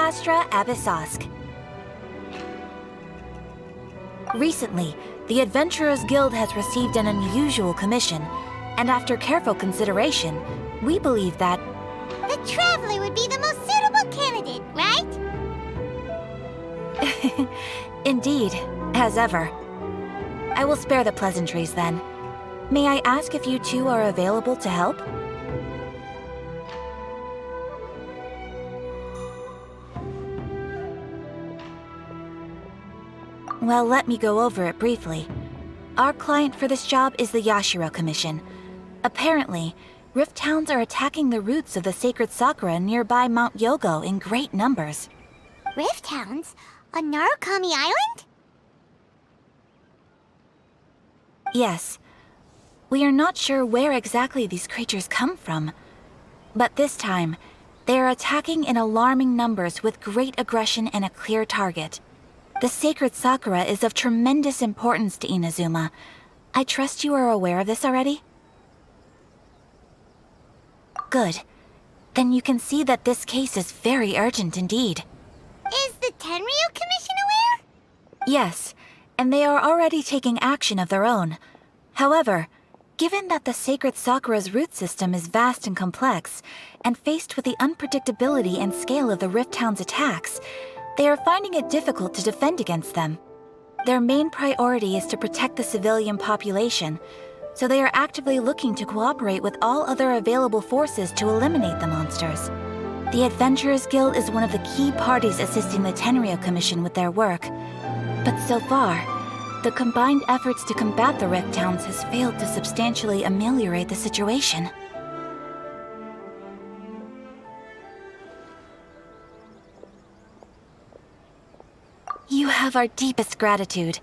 Astra Abyssosque. Recently, the Adventurers Guild has received an unusual commission, and after careful consideration, we believe that... The Traveler would be the most suitable candidate, right? Indeed, as ever. I will spare the pleasantries then. May I ask if you two are available to help? Well, let me go over it briefly. Our client for this job is the Yashiro Commission. Apparently, Rift Towns are attacking the roots of the sacred sakura nearby Mount Yogo in great numbers. Rift Hounds? On Narukami Island? Yes. We are not sure where exactly these creatures come from. But this time, they are attacking in alarming numbers with great aggression and a clear target. The sacred sakura is of tremendous importance to Inazuma. I trust you are aware of this already? Good. Then you can see that this case is very urgent indeed. Is the Tenryu Commission aware? Yes, and they are already taking action of their own. However, given that the sacred sakura's root system is vast and complex, and faced with the unpredictability and scale of the Rift Town's attacks, they are finding it difficult to defend against them. Their main priority is to protect the civilian population, so they are actively looking to cooperate with all other available forces to eliminate the monsters. The Adventurers Guild is one of the key parties assisting the Tenryu Commission with their work. But so far, the combined efforts to combat the Rift Towns has failed to substantially ameliorate the situation. You have our deepest gratitude.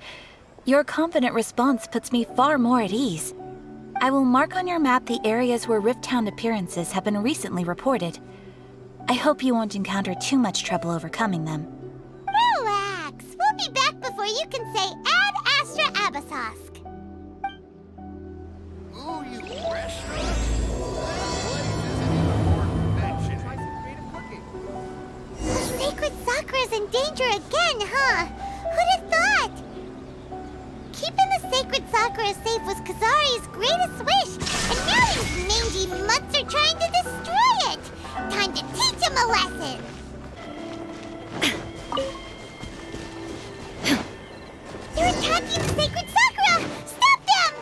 Your confident response puts me far more at ease. I will mark on your map the areas where Rift Town appearances have been recently reported. I hope you won't encounter too much trouble overcoming them. Relax. We'll be back before you can say Ad Astra Abyssosque. Ooh, you restaurant! That place is an important mention. The sacred Sakura's in danger again, huh? Who'd have thought? Keeping the sacred Sakura safe was Kazari's greatest wish, and now these mangy mutts are trying to destroy it! Time to teach him a lesson! They're attacking the sacred Sakura! Stop them!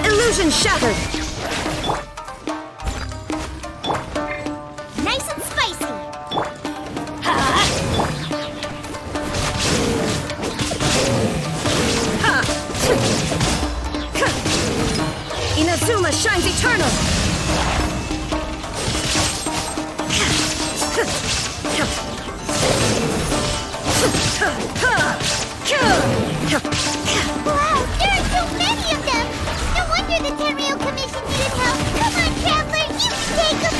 Illusion shattered! Nice and spicy! Inazuma shines eternal! Wow, there are so many of them! No wonder the Tenryu Commission needed help! Come on, Traveler, you can take them!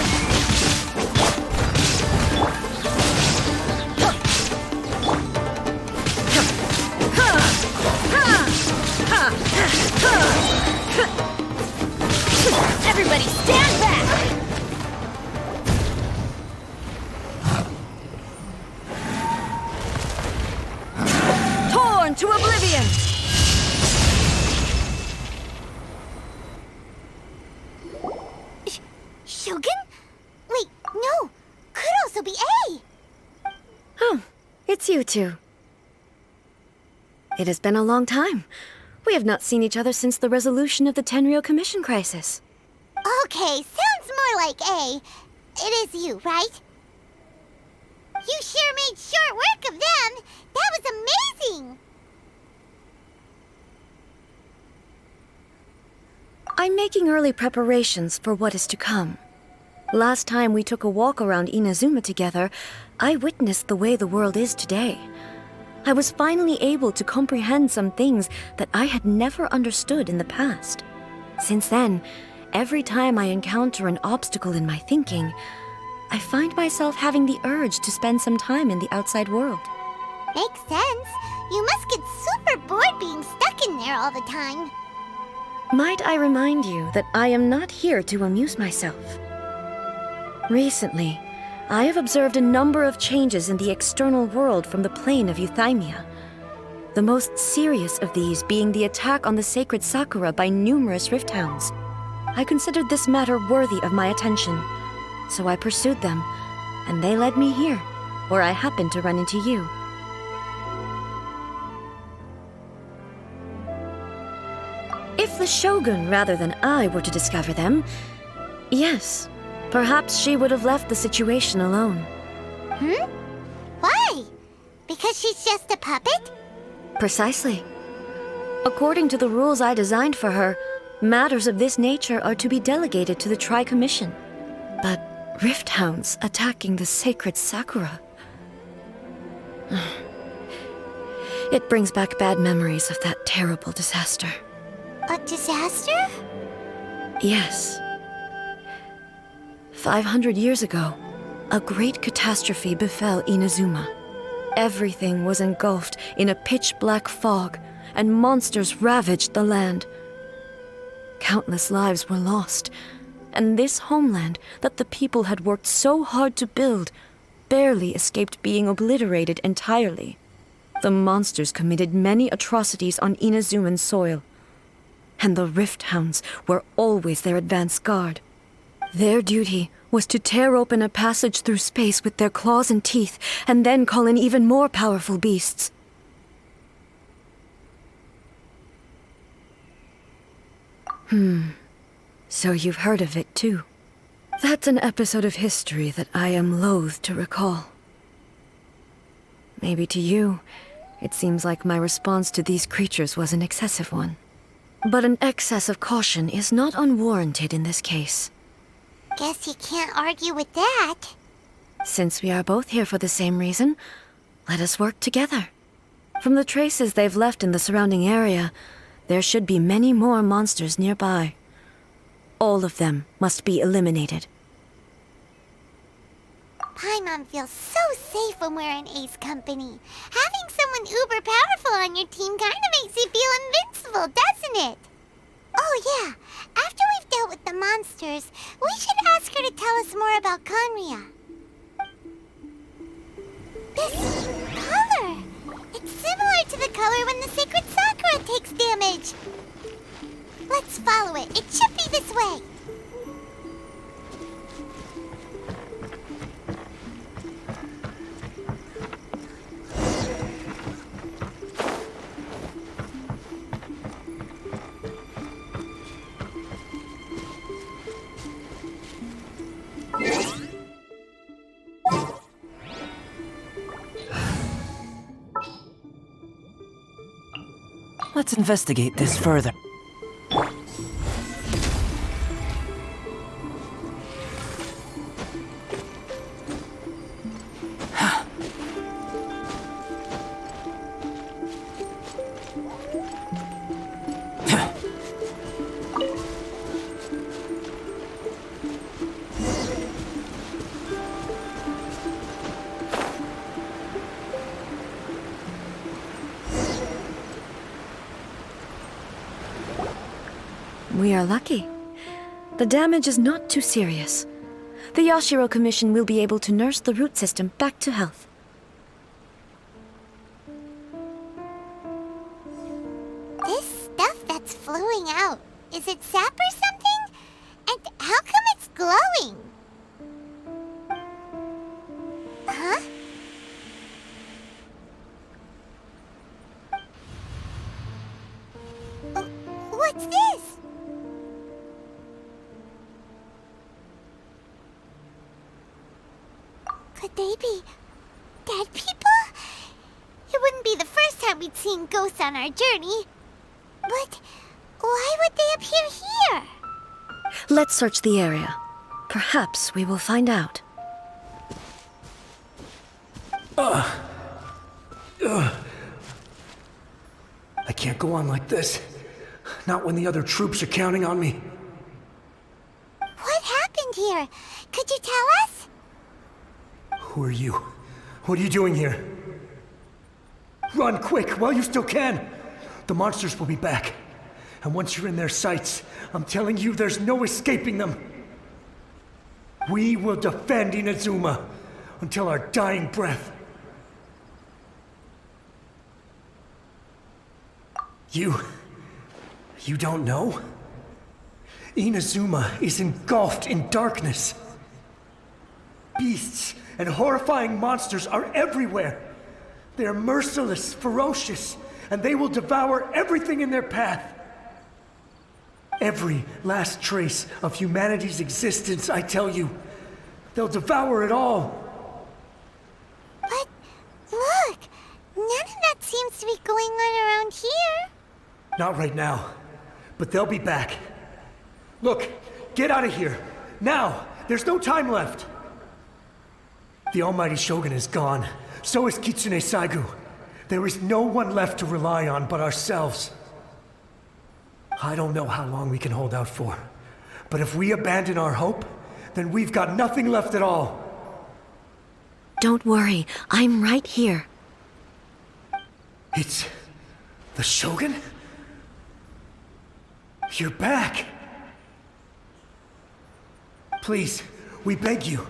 Everybody stand back! Torn to oblivion! Shogun? Wait, no! Could also be A! Oh, it's you two. It has been a long time. We have not seen each other since the resolution of the Tenryu Commission crisis. Okay, sounds more like A. It is you, right? You sure made short work of them! That was amazing! I'm making early preparations for what is to come. Last time we took a walk around Inazuma together, I witnessed the way the world is today. I was finally able to comprehend some things that I had never understood in the past. Since then, every time I encounter an obstacle in my thinking, I find myself having the urge to spend some time in the outside world. Makes sense. You must get super bored being stuck in there all the time. Might I remind you that I am not here to amuse myself? Recently, I have observed a number of changes in the external world from the plane of Euthymia. The most serious of these being the attack on the sacred Sakura by numerous rift hounds. I considered this matter worthy of my attention, so I pursued them, and they led me here, where I happened to run into you. If the Shogun rather than I were to discover them, yes, perhaps she would have left the situation alone. Why? Because she's just a puppet? Precisely. According to the rules I designed for her, matters of this nature are to be delegated to the Tri-Commission. But rift hounds attacking the sacred Sakura... It brings back bad memories of that terrible disaster. A disaster? Yes. 500 years ago, a great catastrophe befell Inazuma. Everything was engulfed in a pitch-black fog, and monsters ravaged the land. Countless lives were lost, and this homeland that the people had worked so hard to build barely escaped being obliterated entirely. The monsters committed many atrocities on Inazuman soil, and the rift hounds were always their advance guard. Their duty was to tear open a passage through space with their claws and teeth, and then call in even more powerful beasts. So you've heard of it too. That's an episode of history that I am loath to recall. Maybe to you, it seems like my response to these creatures was an excessive one. But an excess of caution is not unwarranted in this case. Guess you can't argue with that. Since we are both here for the same reason, let us work together. From the traces they've left in the surrounding area, there should be many more monsters nearby. All of them must be eliminated. Paimon feels so safe when we're in Ace Company. Having someone uber powerful on your team kinda makes you feel invincible, doesn't it? Oh yeah, after we've dealt with the monsters, we should ask her to tell us more about Conria. This color! It's similar to the color when the sacred Sakura takes damage. Let's follow it. It should be this way. Let's investigate this further. We are lucky. The damage is not too serious. The Yashiro Commission will be able to nurse the root system back to health. This stuff that's flowing out, is it sap or something? And how come it's glowing? Huh? What's this? Could they be dead people? It wouldn't be the first time we'd seen ghosts on our journey. But why would they appear here? Let's search the area. Perhaps we will find out. I can't go on like this. Not when the other troops are counting on me. What happened here? Could you tell us? Who are you? What are you doing here? Run quick while you still can! The monsters will be back. And once you're in their sights, I'm telling you there's no escaping them. We will defend Inazuma until our dying breath. You don't know? Inazuma is engulfed in darkness. Beasts and horrifying monsters are everywhere. They are merciless, ferocious, and they will devour everything in their path. Every last trace of humanity's existence, I tell you. They'll devour it all. But look, none of that seems to be going on around here. Not right now, but they'll be back. Look, get out of here. Now! There's no time left! The Almighty Shogun is gone. So is Kitsune Saigu. There is no one left to rely on but ourselves. I don't know how long we can hold out for. But if we abandon our hope, then we've got nothing left at all. Don't worry, I'm right here. It's... the Shogun? You're back! Please, we beg you.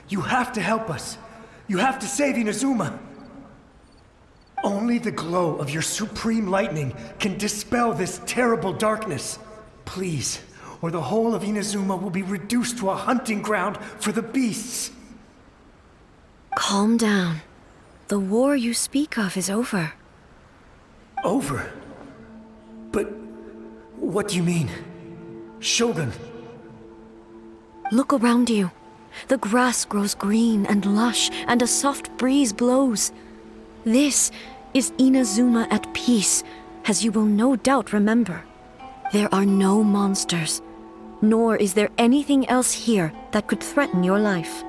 You have to help us. You have to save Inazuma. Only the glow of your supreme lightning can dispel this terrible darkness. Please, or the whole of Inazuma will be reduced to a hunting ground for the beasts. Calm down. The war you speak of is over. Over? But what do you mean? Shogun? Look around you. The grass grows green and lush, and a soft breeze blows. This is Inazuma at peace, as you will no doubt remember. There are no monsters, nor is there anything else here that could threaten your life.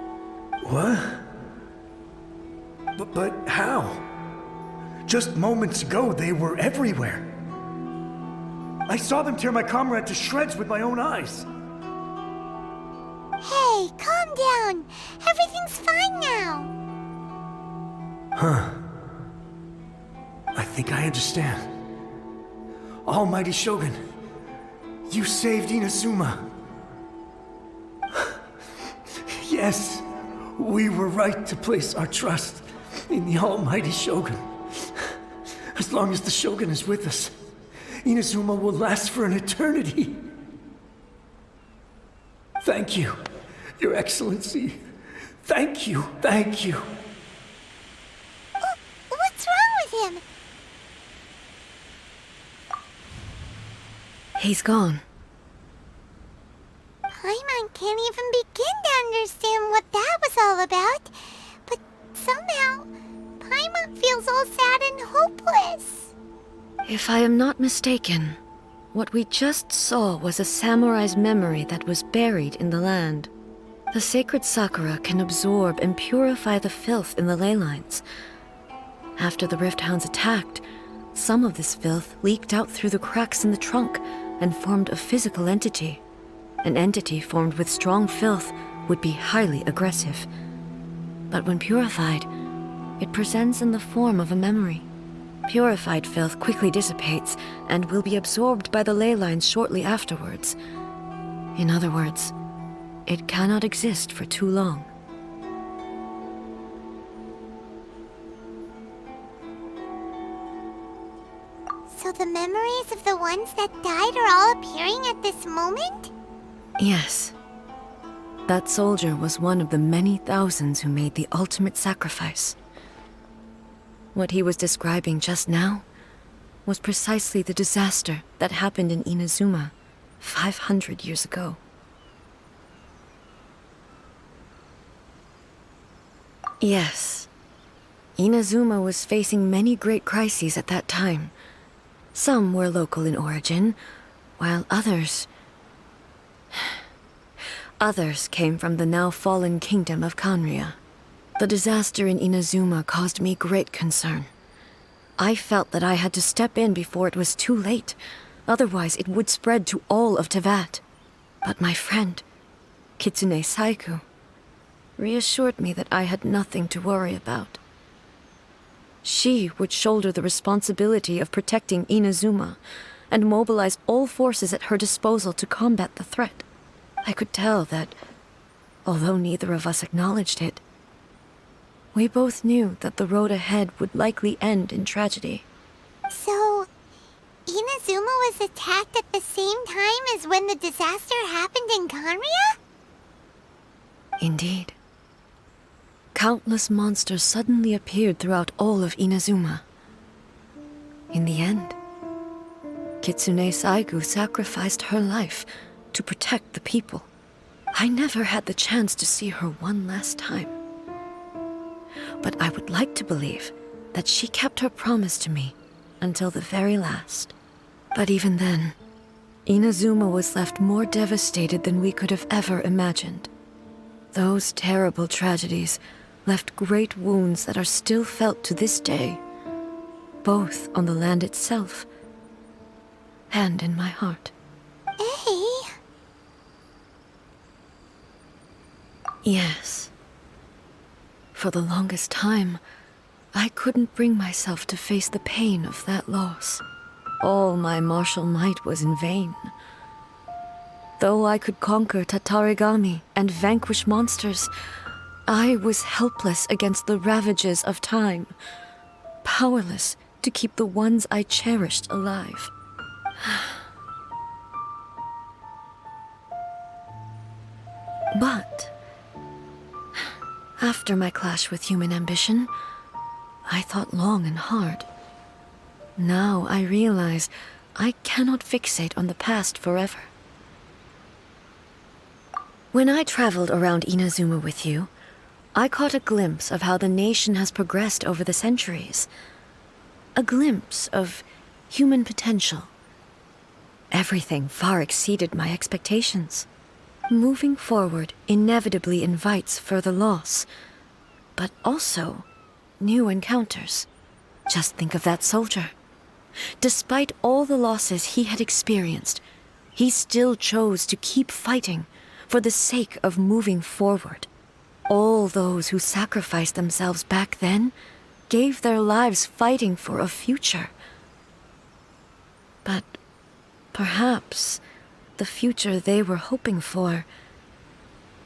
What? But how? Just moments ago, they were everywhere. I saw them tear my comrade to shreds with my own eyes. Hey, calm down. Everything's fine now. Huh. I think I understand. Almighty Shogun, you saved Inazuma. Yes, we were right to place our trust in the Almighty Shogun. As long as the Shogun is with us, Inazuma will last for an eternity. Thank you, Your Excellency. Thank you, thank you. What's wrong with him? He's gone. Paimon can't even begin to understand what that was all about. But somehow, Paimon feels all sad and hopeless. If I am not mistaken, what we just saw was a samurai's memory that was buried in the land. The sacred sakura can absorb and purify the filth in the ley lines. After the Rift Hounds attacked, some of this filth leaked out through the cracks in the trunk and formed a physical entity. An entity formed with strong filth would be highly aggressive. But when purified, it presents in the form of a memory. Purified filth quickly dissipates and will be absorbed by the ley lines shortly afterwards. In other words, it cannot exist for too long. So the memories of the ones that died are all appearing at this moment? Yes. That soldier was one of the many thousands who made the ultimate sacrifice. What he was describing just now was precisely the disaster that happened in Inazuma 500 years ago. Yes. Inazuma was facing many great crises at that time. Some were local in origin, while others... Others came from the now fallen kingdom of Kanria. The disaster in Inazuma caused me great concern. I felt that I had to step in before it was too late, otherwise it would spread to all of Tevat. But my friend, Kitsune Saiku, reassured me that I had nothing to worry about. She would shoulder the responsibility of protecting Inazuma and mobilize all forces at her disposal to combat the threat. I could tell that, although neither of us acknowledged it, we both knew that the road ahead would likely end in tragedy. So, Inazuma was attacked at the same time as when the disaster happened in Kanria? Indeed. Countless monsters suddenly appeared throughout all of Inazuma. In the end, Kitsune Saigu sacrificed her life to protect the people. I never had the chance to see her one last time. But I would like to believe that she kept her promise to me until the very last. But even then, Inazuma was left more devastated than we could have ever imagined. Those terrible tragedies left great wounds that are still felt to this day, both on the land itself and in my heart. Hey. Yes. For the longest time, I couldn't bring myself to face the pain of that loss. All my martial might was in vain. Though I could conquer Tatarigami and vanquish monsters, I was helpless against the ravages of time, powerless to keep the ones I cherished alive. But after my clash with human ambition, I thought long and hard. Now I realize I cannot fixate on the past forever. When I traveled around Inazuma with you, I caught a glimpse of how the nation has progressed over the centuries. A glimpse of human potential. Everything far exceeded my expectations. Moving forward inevitably invites further loss, but also new encounters. Just think of that soldier. Despite all the losses he had experienced, he still chose to keep fighting for the sake of moving forward. All those who sacrificed themselves back then gave their lives fighting for a future. But perhaps the future they were hoping for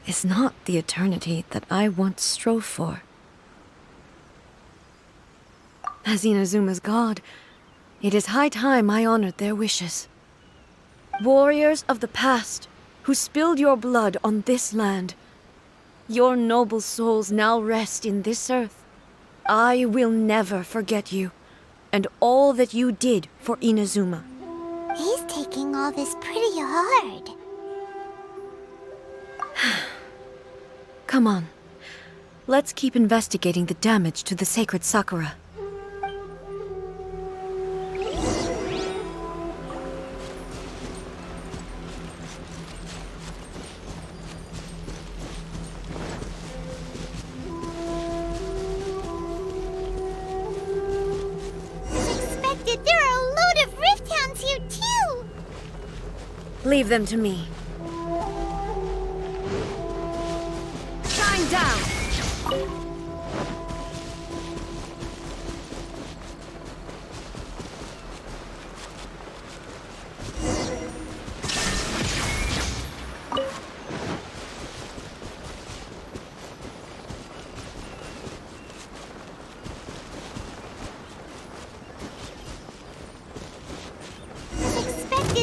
is not the eternity that I once strove for. As Inazuma's god, it is high time I honored their wishes. Warriors of the past, who spilled your blood on this land, your noble souls now rest in this earth. I will never forget you, and all that you did for Inazuma. He's taking all this pretty hard. Come on. Let's keep investigating the damage to the sacred Sakura. There are a load of Rift Hounds here too! Leave them to me. Shine down!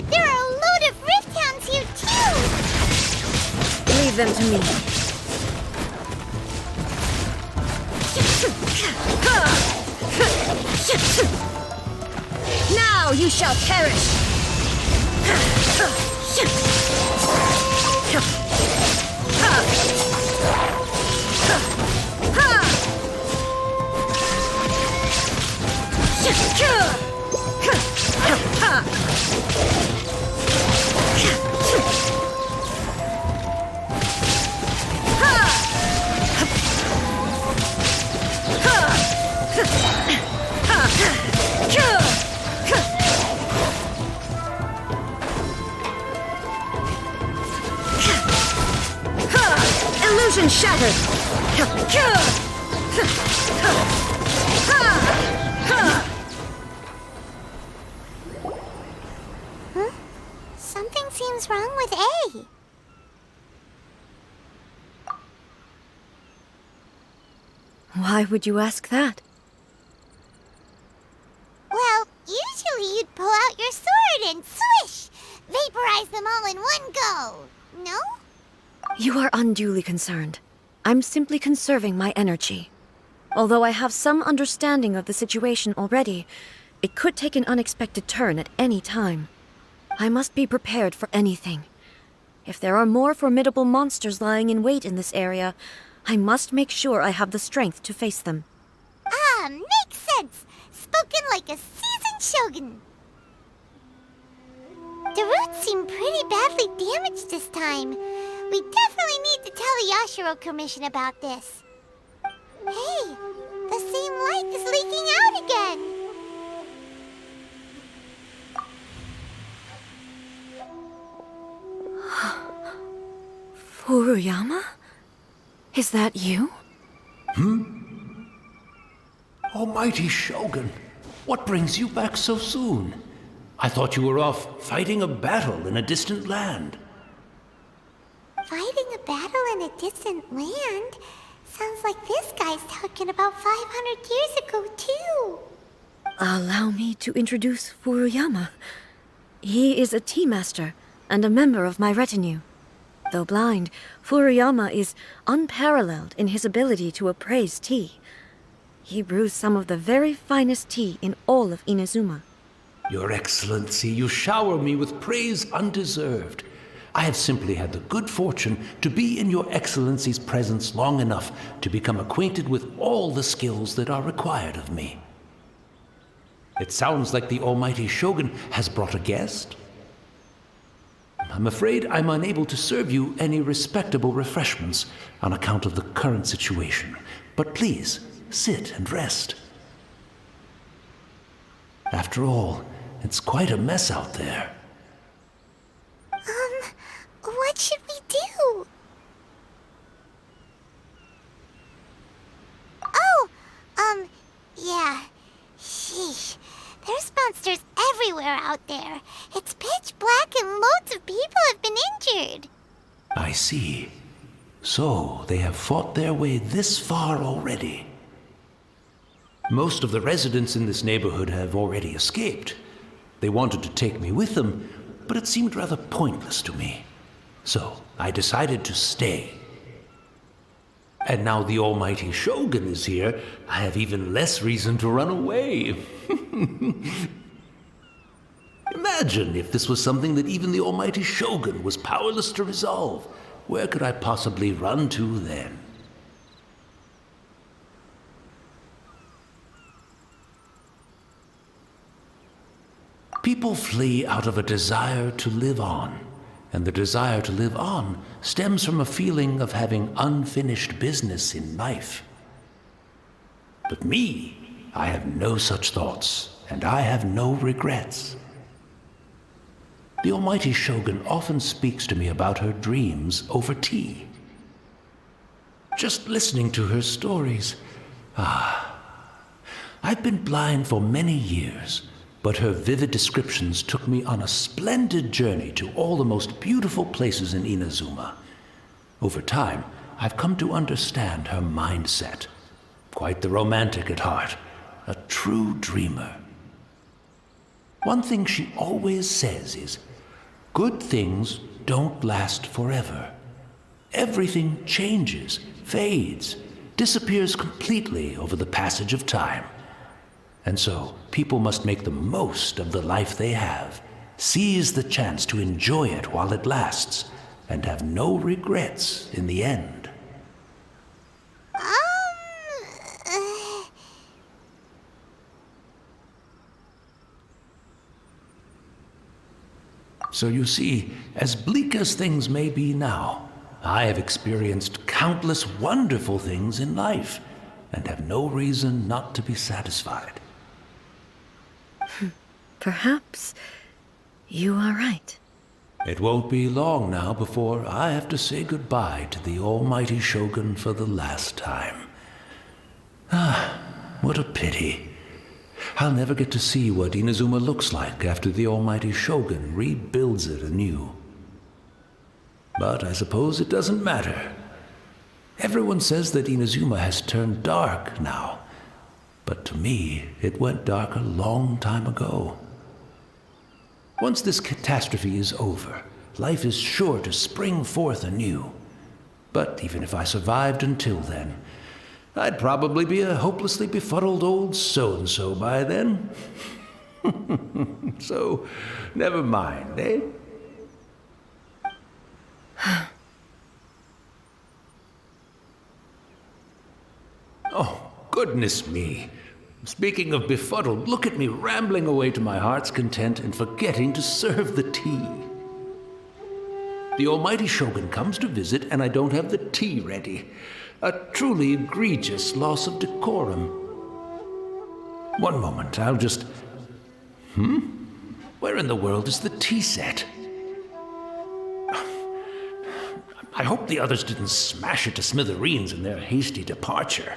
There are a load of Rift Hounds here too! Leave them to me. Now you shall perish! Something seems wrong with A. Why would you ask that? Well, usually you'd pull out your sword and swish! Vaporize them all in one go! No? You are unduly concerned. I'm simply conserving my energy. Although I have some understanding of the situation already, it could take an unexpected turn at any time. I must be prepared for anything. If there are more formidable monsters lying in wait in this area, I must make sure I have the strength to face them. Ah, makes sense! Spoken like a seasoned shogun! The roots seem pretty badly damaged this time. We definitely need to tell the Yashiro Commission about this. Hey, the same light is leaking out again! Furuyama? Is that you? Almighty Shogun, what brings you back so soon? I thought you were off fighting a battle in a distant land. Fighting a battle in a distant land? Sounds like this guy's talking about 500 years ago, too. Allow me to introduce Furuyama. He is a tea master and a member of my retinue. Though blind, Furuyama is unparalleled in his ability to appraise tea. He brews some of the very finest tea in all of Inazuma. Your Excellency, you shower me with praise undeserved. I have simply had the good fortune to be in Your Excellency's presence long enough to become acquainted with all the skills that are required of me. It sounds like the Almighty Shogun has brought a guest. I'm afraid I'm unable to serve you any respectable refreshments on account of the current situation. But please, sit and rest. After all, it's quite a mess out there. What should we do? Oh, yeah. Sheesh. There's monsters everywhere out there. It's pitch black and loads of people have been injured. I see. So, they have fought their way this far already. Most of the residents in this neighborhood have already escaped. They wanted to take me with them, but it seemed rather pointless to me. So, I decided to stay. And now the Almighty Shogun is here, I have even less reason to run away. Imagine if this was something that even the Almighty Shogun was powerless to resolve. Where could I possibly run to then? People flee out of a desire to live on, and the desire to live on stems from a feeling of having unfinished business in life. But me, I have no such thoughts, and I have no regrets. The Almighty Shogun often speaks to me about her dreams over tea. Just listening to her stories, I've been blind for many years, but her vivid descriptions took me on a splendid journey to all the most beautiful places in Inazuma. Over time, I've come to understand her mindset. Quite the romantic at heart, a true dreamer. One thing she always says is, good things don't last forever. Everything changes, fades, disappears completely over the passage of time. And so, people must make the most of the life they have, seize the chance to enjoy it while it lasts, and have no regrets in the end. So you see, as bleak as things may be now, I have experienced countless wonderful things in life, and have no reason not to be satisfied. Perhaps you are right. It won't be long now before I have to say goodbye to the almighty Shogun for the last time. Ah, what a pity. I'll never get to see what Inazuma looks like after the almighty Shogun rebuilds it anew. But I suppose it doesn't matter. Everyone says that Inazuma has turned dark now, but to me, it went dark a long time ago. Once this catastrophe is over, life is sure to spring forth anew. But even if I survived until then, I'd probably be a hopelessly befuddled old so-and-so by then. So, never mind, eh? Oh, goodness me. Speaking of befuddled, look at me rambling away to my heart's content and forgetting to serve the tea. The almighty Shogun comes to visit and I don't have the tea ready. A truly egregious loss of decorum. One moment, I'll just... Where in the world is the tea set? I hope the others didn't smash it to smithereens in their hasty departure.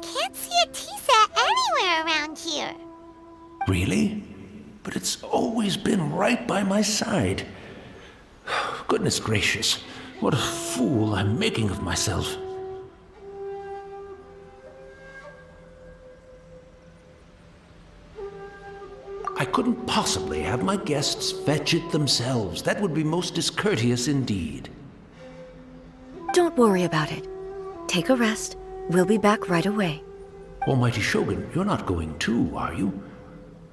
Can't see a tea set anywhere around here. Really? But it's always been right by my side. Goodness gracious, what a fool I'm making of myself. I couldn't possibly have my guests fetch it themselves. That would be most discourteous indeed. Don't worry about it. Take a rest. We'll be back right away. Almighty Shogun, you're not going too, are you?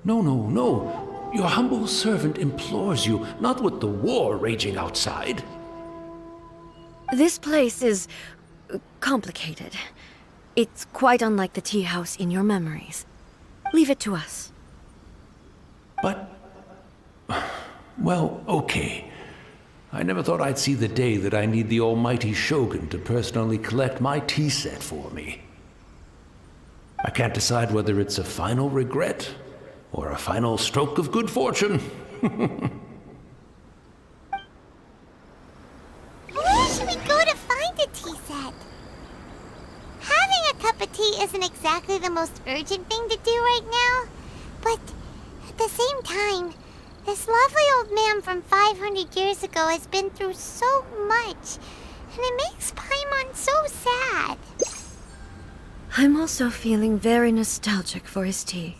No, no, no. Your humble servant implores you, not with the war raging outside. This place is complicated. It's quite unlike the tea house in your memories. Leave it to us. But... well, okay. I never thought I'd see the day that I need the almighty Shogun to personally collect my tea set for me. I can't decide whether it's a final regret or a final stroke of good fortune. Where should we go to find a tea set? Having a cup of tea isn't exactly the most urgent thing to do right now, but at the same time, this lovely old man from 500 years ago has been through so much, and it makes Paimon so sad. I'm also feeling very nostalgic for his tea.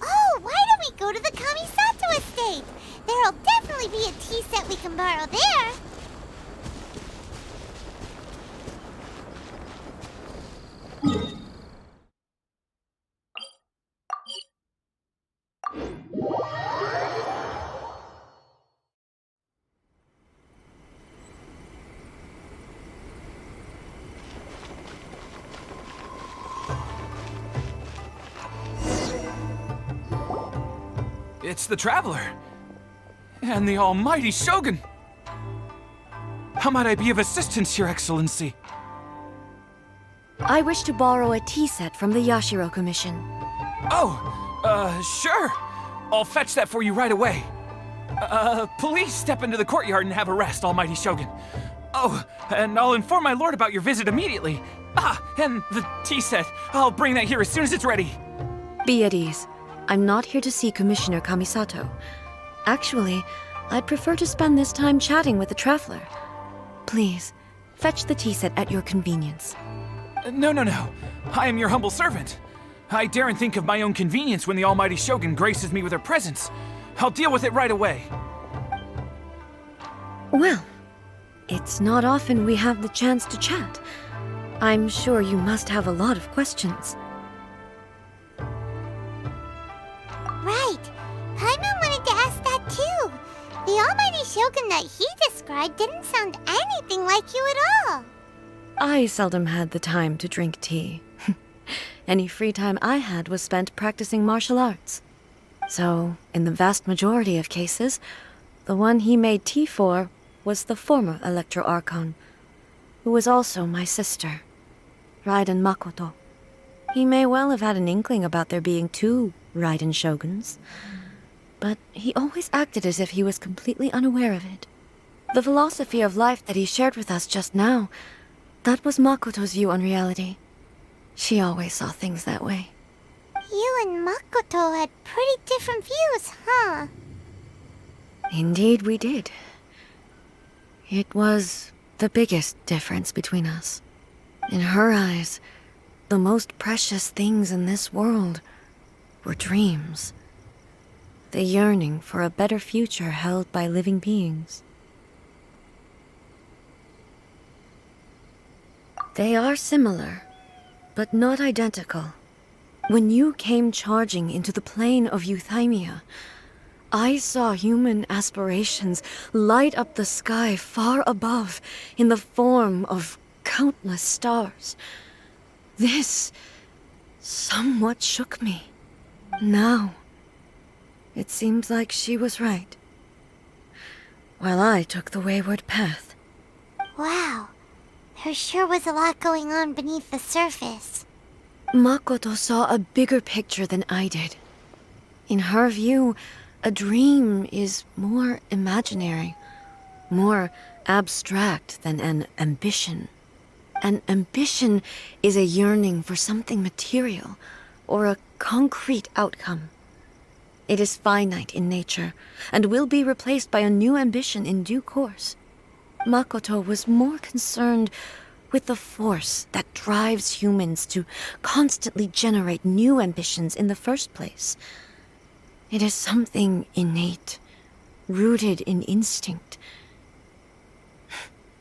Oh, why don't we go to the Kamisato estate? There'll definitely be a tea set we can borrow there. It's the Traveler. And the almighty Shogun. How might I be of assistance, Your Excellency? I wish to borrow a tea set from the Yashiro Commission. Oh, sure. I'll fetch that for you right away. Please step into the courtyard and have a rest, almighty Shogun. Oh, and I'll inform my lord about your visit immediately. Ah, and the tea set. I'll bring that here as soon as it's ready. Be at ease. I'm not here to see Commissioner Kamisato. Actually, I'd prefer to spend this time chatting with the Traveler. Please, fetch the tea set at your convenience. No. I am your humble servant. I daren't think of my own convenience when the almighty Shogun graces me with her presence. I'll deal with it right away. Well, it's not often we have the chance to chat. I'm sure you must have a lot of questions. Right. Paimon wanted to ask that too. The almighty Shogun that he described didn't sound anything like you at all. I seldom had the time to drink tea. Any free time I had was spent practicing martial arts. So, in the vast majority of cases, the one he made tea for was the former Electro Archon, who was also my sister, Raiden Makoto. He may well have had an inkling about there being two Raiden Shoguns. but he always acted as if he was completely unaware of it. The philosophy of life that he shared with us just now, that was Makoto's view on reality. She always saw things that way. You and Makoto had pretty different views, huh? Indeed we did. It was the biggest difference between us. In her eyes, the most precious things in this world were dreams. The yearning for a better future held by living beings. They are similar, but not identical. When you came charging into the plane of Euthymia, I saw human aspirations light up the sky far above in the form of countless stars. This somewhat shook me. Now, it seems like she was right, while I took the wayward path. Wow. There sure was a lot going on beneath the surface. Makoto saw a bigger picture than I did. In her view, a dream is more imaginary, more abstract than an ambition. An ambition is a yearning for something material, or a concrete outcome. It is finite in nature, and will be replaced by a new ambition in due course. Makoto was more concerned with the force that drives humans to constantly generate new ambitions in the first place. It is something innate, rooted in instinct.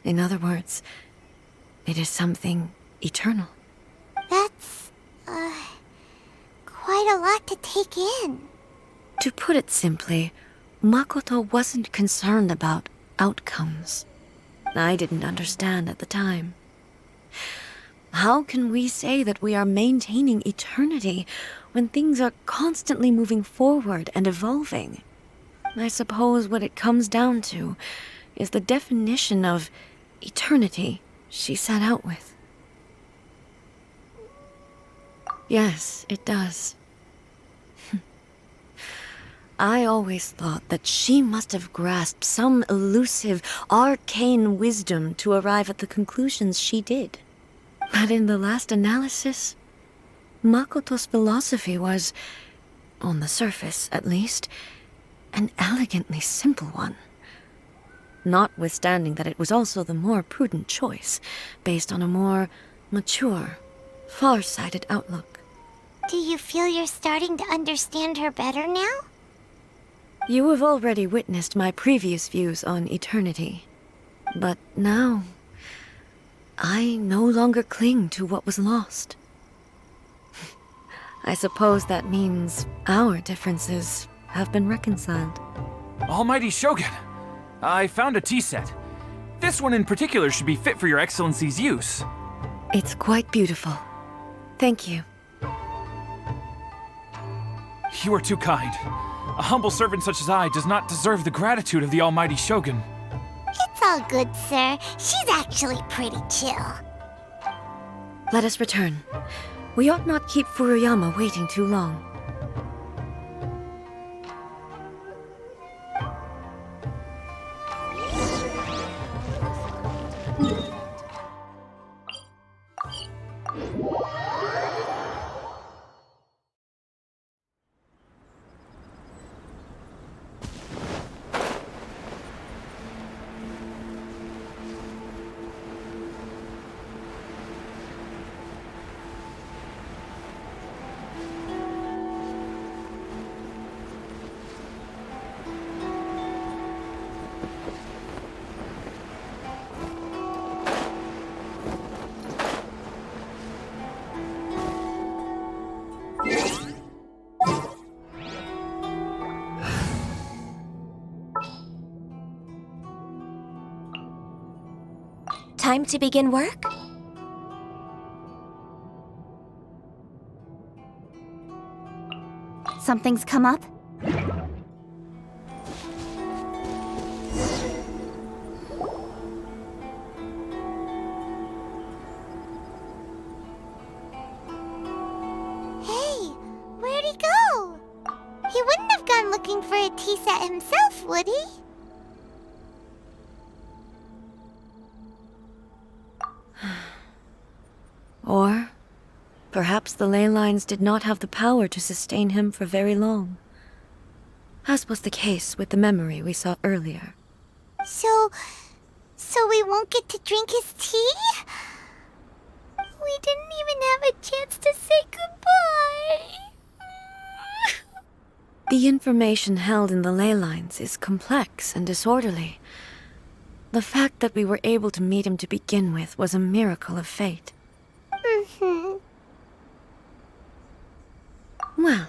In other words, it is something eternal. That's, quite a lot to take in. To put it simply, Makoto wasn't concerned about outcomes. I didn't understand at the time. How can we say that we are maintaining eternity when things are constantly moving forward and evolving? I suppose what it comes down to is the definition of eternity she set out with. Yes, it does. I always thought that she must have grasped some elusive, arcane wisdom to arrive at the conclusions she did. But in the last analysis, Makoto's philosophy was, on the surface at least, an elegantly simple one. Notwithstanding that it was also the more prudent choice, based on a more mature, far-sighted outlook. Do you feel you're starting to understand her better now? You have already witnessed my previous views on eternity. But now, I no longer cling to what was lost. I suppose that means our differences have been reconciled. Almighty Shogun, I found a tea set. This one in particular should be fit for your Excellency's use. It's quite beautiful. Thank you. You are too kind. A humble servant such as I does not deserve the gratitude of the Almighty Shogun. It's all good, sir. She's actually pretty chill. Let us return. We ought not keep Furuyama waiting too long. Time to begin work? Something's come up? Hey, where'd he go? He wouldn't have gone looking looking for a tea set himself, would he? Or perhaps the ley lines did not have the power to sustain him for very long, as was the case with the memory we saw earlier. So we won't get to drink his tea? We didn't even have a chance to say goodbye. The information held in the ley lines is complex and disorderly. The fact that we were able to meet him to begin with was a miracle of fate. Well,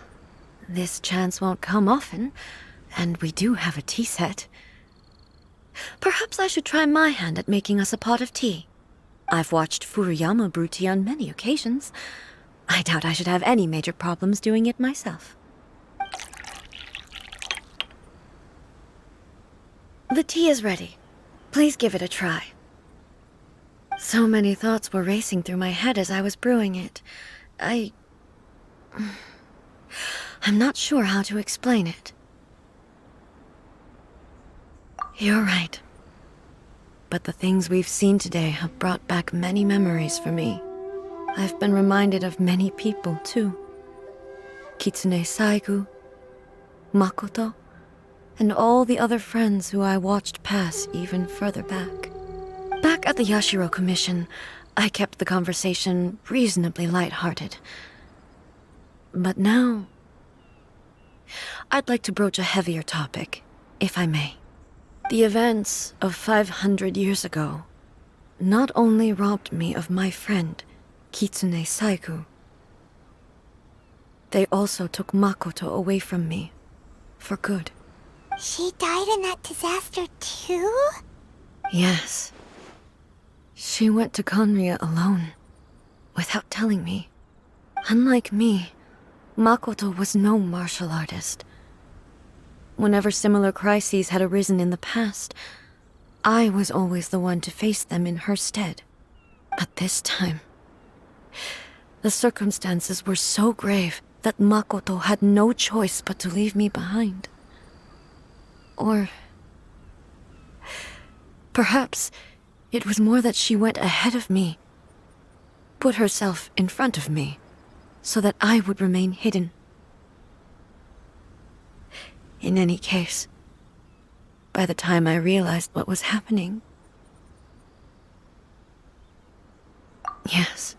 this chance won't come often, and we do have a tea set. Perhaps I should try my hand at making us a pot of tea. I've watched Furuyama brew tea on many occasions. I doubt I should have any major problems doing it myself. The tea is ready. Please give it a try. So many thoughts were racing through my head as I was brewing it. I'm not sure how to explain it. You're right. But the things we've seen today have brought back many memories for me. I've been reminded of many people, too. Kitsune Saigu, Makoto, and all the other friends who I watched pass even further back. Back at the Yashiro Commission, I kept the conversation reasonably lighthearted. But now, I'd like to broach a heavier topic, if I may. The events of 500 years ago not only robbed me of my friend, Kitsune Saigu, they also took Makoto away from me, for good. She died in that disaster too? Yes. She went to Conria alone, without telling me. Unlike me, Makoto was no martial artist. Whenever similar crises had arisen in the past, I was always the one to face them in her stead. But this time, the circumstances were so grave that Makoto had no choice but to leave me behind. Or perhaps it was more that she went ahead of me, put herself in front of me, so that I would remain hidden. In any case, by the time I realized what was happening, yes,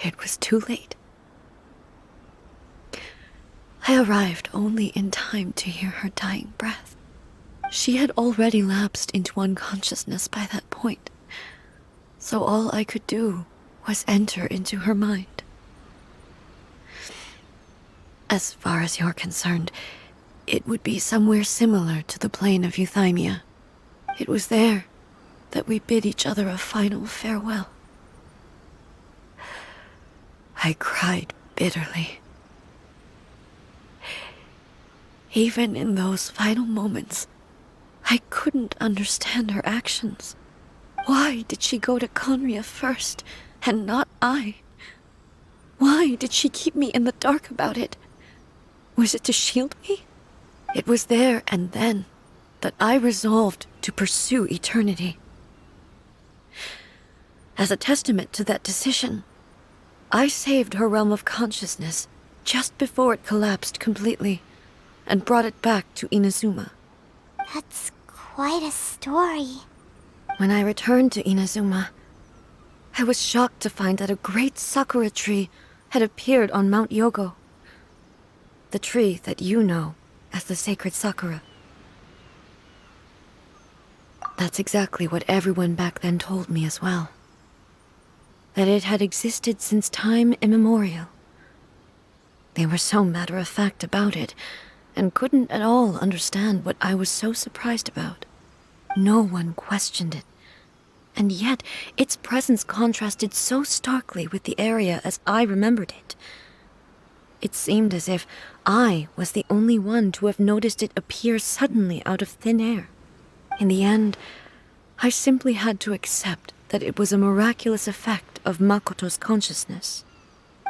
it was too late. I arrived only in time to hear her dying breath. She had already lapsed into unconsciousness by that point, so all I could do was enter into her mind. As far as you're concerned, it would be somewhere similar to the plane of Euthymia. It was there that we bid each other a final farewell. I cried bitterly. Even in those final moments, I couldn't understand her actions. Why did she go to Conria first, and not I? Why did she keep me in the dark about it? Was it to shield me? It was there and then that I resolved to pursue eternity. As a testament to that decision, I saved her realm of consciousness just before it collapsed completely, and brought it back to Inazuma. That's quite a story. When I returned to Inazuma, I was shocked to find that a great sakura tree had appeared on Mount Yogo. The tree that you know as the sacred sakura. That's exactly what everyone back then told me as well. That it had existed since time immemorial. They were so matter-of-fact about it, and couldn't at all understand what I was so surprised about. No one questioned it, and yet its presence contrasted so starkly with the area as I remembered it. It seemed as if I was the only one to have noticed it appear suddenly out of thin air. In the end, I simply had to accept that it was a miraculous effect of Makoto's consciousness.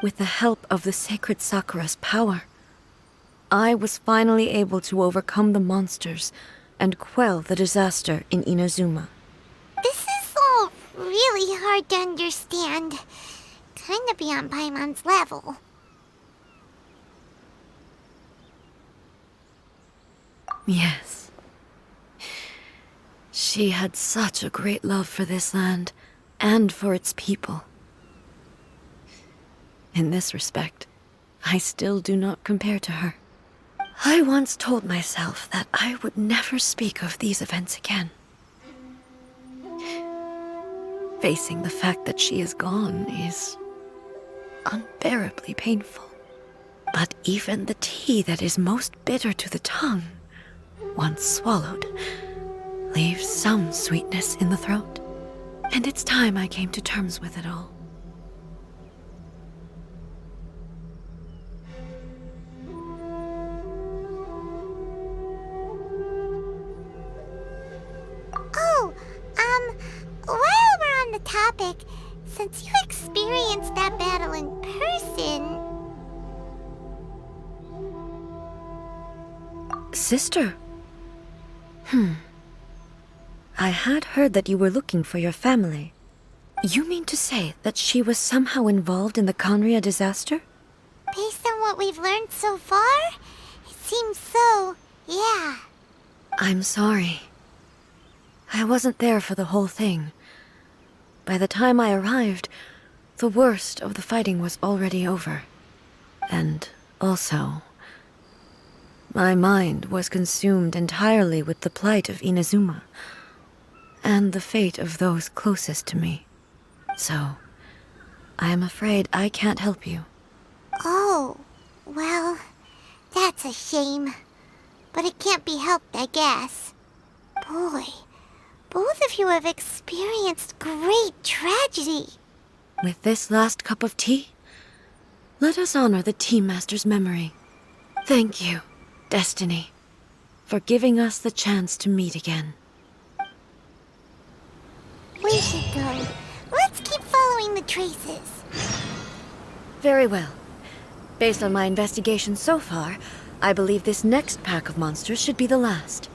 With the help of the sacred Sakura's power, I was finally able to overcome the monsters and quell the disaster in Inazuma. This is all really hard to understand. Kinda beyond Paimon's level. Yes. She had such a great love for this land and for its people. In this respect, I still do not compare to her. I once told myself that I would never speak of these events again. Facing the fact that she is gone is unbearably painful. But even the tea that is most bitter to the tongue, once swallowed, leaves some sweetness in the throat. And it's time I came to terms with it all. Oh, while we're on the topic, since you experienced that battle in person... Sister? I had heard that you were looking for your family. You mean to say that she was somehow involved in the Conria disaster? Based on what we've learned so far, it seems so, yeah. I'm sorry. I wasn't there for the whole thing. By the time I arrived, the worst of the fighting was already over. And also, my mind was consumed entirely with the plight of Inazuma, and the fate of those closest to me. So, I am afraid I can't help you. Oh, well, that's a shame. But it can't be helped, I guess. Boy, both of you have experienced great tragedy. With this last cup of tea, let us honor the Tea Master's memory. Thank you, Destiny, for giving us the chance to meet again. We should go. Let's keep following the traces. Very well. Based on my investigation so far, I believe this next pack of monsters should be the last.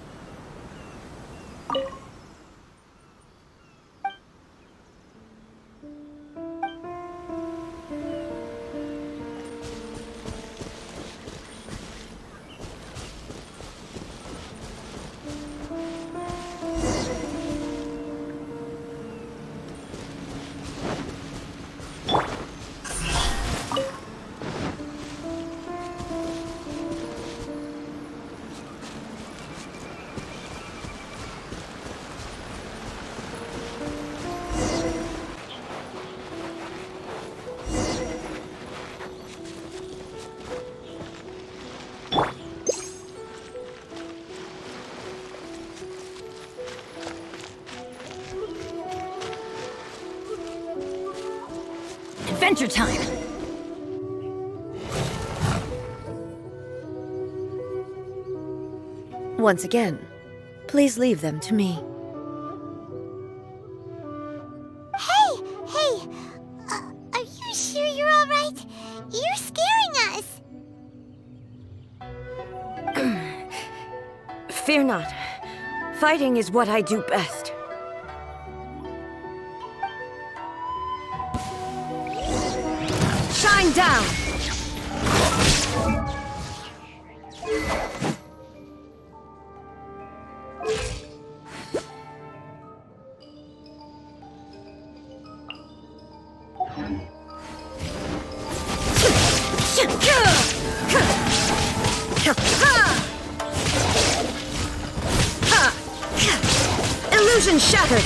Adventure time! Once again, please leave them to me. Hey! Are you sure you're all right? You're scaring us. Fear not. Fighting is what I do best. Shine down! Illusion shattered!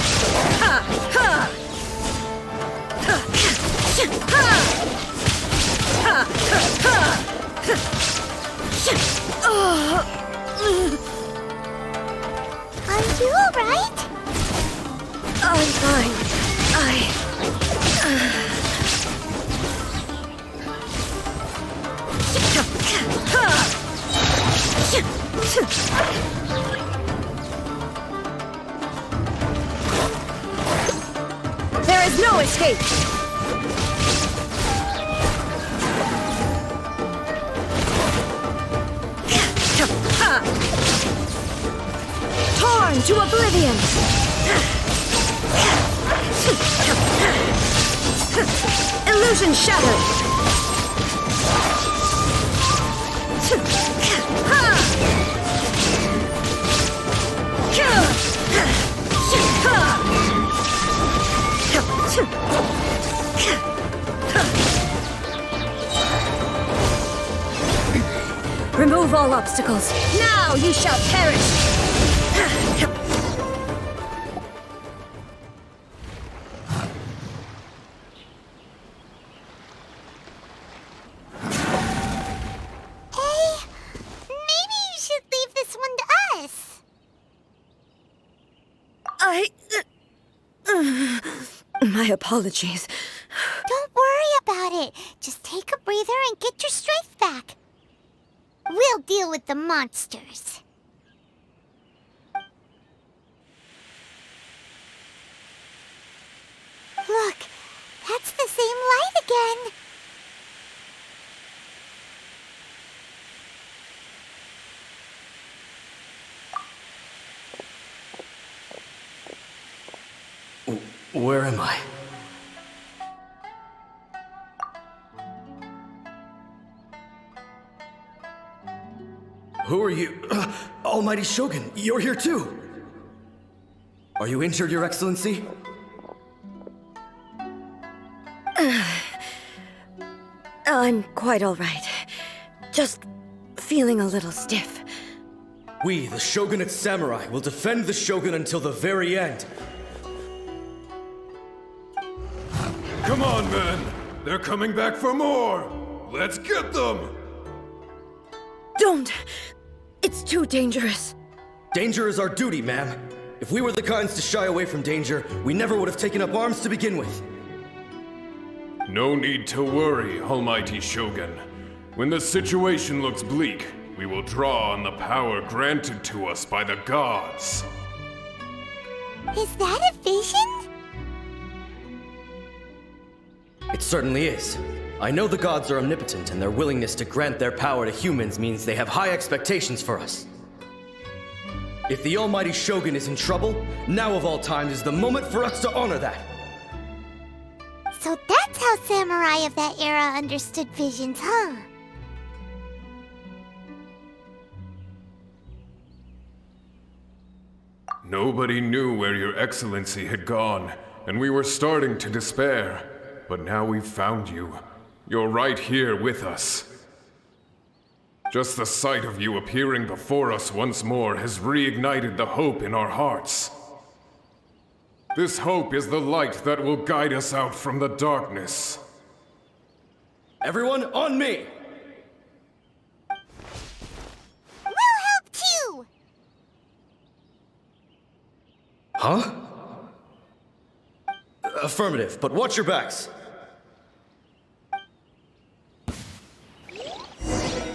Are you all right? I'm fine. There is no escape! Transient! Illusion shattered! Remove all obstacles. Now you shall perish! Maybe you should leave this one to us. My apologies. Don't worry about it. Just take a breather and get your strength back. We'll deal with the monsters. Look, that's the same light again. Where am I? Who are you? Almighty Shogun, you're here too! Are you injured, Your Excellency? I'm quite all right. Just feeling a little stiff. We, the Shogunate Samurai, will defend the Shogun until the very end. Come on, men! They're coming back for more! Let's get them! Don't! It's too dangerous. Danger is our duty, ma'am. If we were the kinds to shy away from danger, we never would have taken up arms to begin with. No need to worry, Almighty Shogun. When the situation looks bleak, we will draw on the power granted to us by the gods. Is that a vision? It certainly is. I know the gods are omnipotent, and their willingness to grant their power to humans means they have high expectations for us. If the Almighty Shogun is in trouble, now of all times is the moment for us to honor that. So that's how samurai of that era understood visions, huh? Nobody knew where Your Excellency had gone, and we were starting to despair. But now we've found you. You're right here with us. Just the sight of you appearing before us once more has reignited the hope in our hearts. This hope is the light that will guide us out from the darkness. Everyone, on me! We'll help too! Huh? Affirmative, but watch your backs.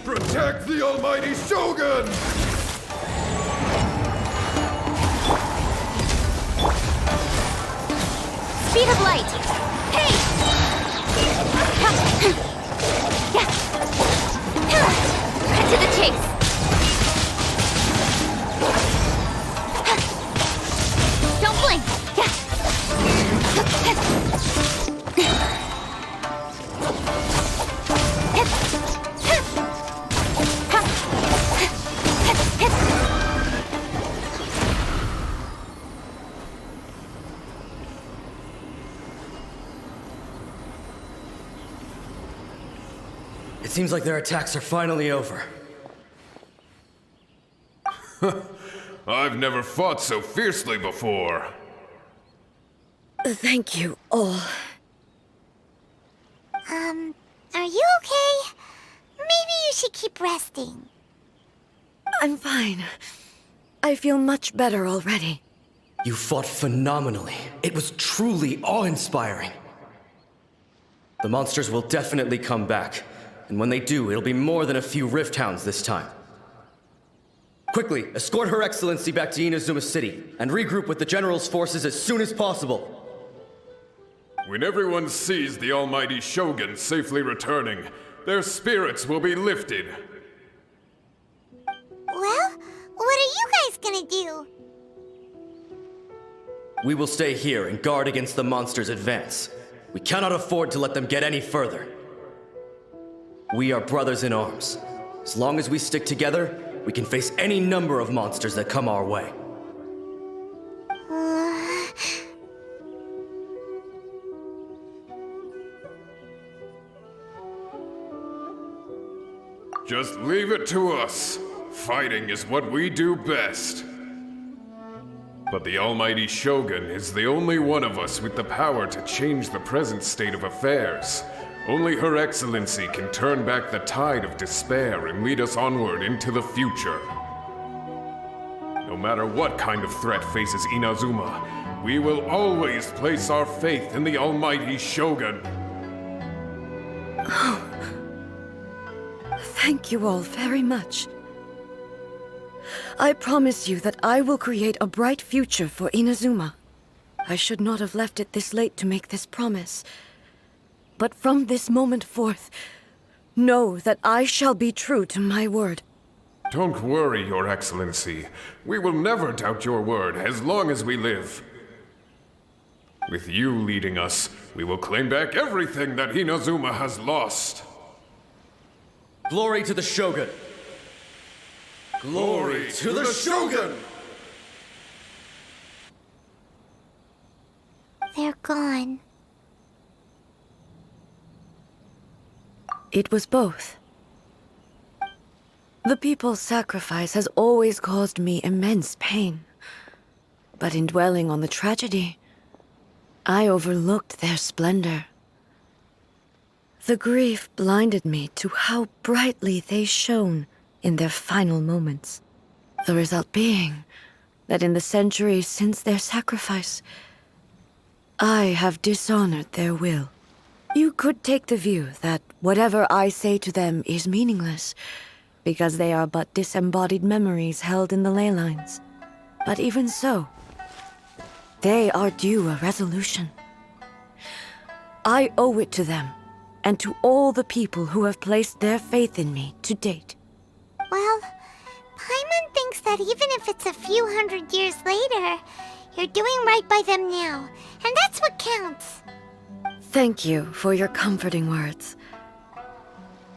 Protect the Almighty Shogun! Speed of light! Hey! Cut to the chase! Don't blink! It seems like their attacks are finally over. I've never fought so fiercely before. Thank you all. Are you okay? Maybe you should keep resting. I'm fine. I feel much better already. You fought phenomenally. It was truly awe-inspiring. The monsters will definitely come back. And when they do, it'll be more than a few Rift Hounds this time. Quickly, escort Her Excellency back to Inazuma City, and regroup with the General's forces as soon as possible. When everyone sees the Almighty Shogun safely returning, their spirits will be lifted. Well, what are you guys gonna do? We will stay here and guard against the monsters' advance. We cannot afford to let them get any further. We are brothers in arms. As long as we stick together, we can face any number of monsters that come our way. Just leave it to us. Fighting is what we do best. But the Almighty Shogun is the only one of us with the power to change the present state of affairs. Only Her Excellency can turn back the tide of despair and lead us onward into the future. No matter what kind of threat faces Inazuma, we will always place our faith in the Almighty Shogun. Thank you all very much. I promise you that I will create a bright future for Inazuma. I should not have left it this late to make this promise. But from this moment forth, know that I shall be true to my word. Don't worry, Your Excellency. We will never doubt your word as long as we live. With you leading us, we will claim back everything that Inazuma has lost. Glory to the Shogun! Glory to the Shogun! They're gone. It was both. The people's sacrifice has always caused me immense pain. But in dwelling on the tragedy, I overlooked their splendor. The grief blinded me to how brightly they shone in their final moments. The result being that in the centuries since their sacrifice, I have dishonored their will. You could take the view that whatever I say to them is meaningless, because they are but disembodied memories held in the ley lines. But even so, they are due a resolution. I owe it to them, and to all the people who have placed their faith in me to date. Well, Paimon thinks that even if it's a few hundred years later, you're doing right by them now, and that's what counts. Thank you for your comforting words.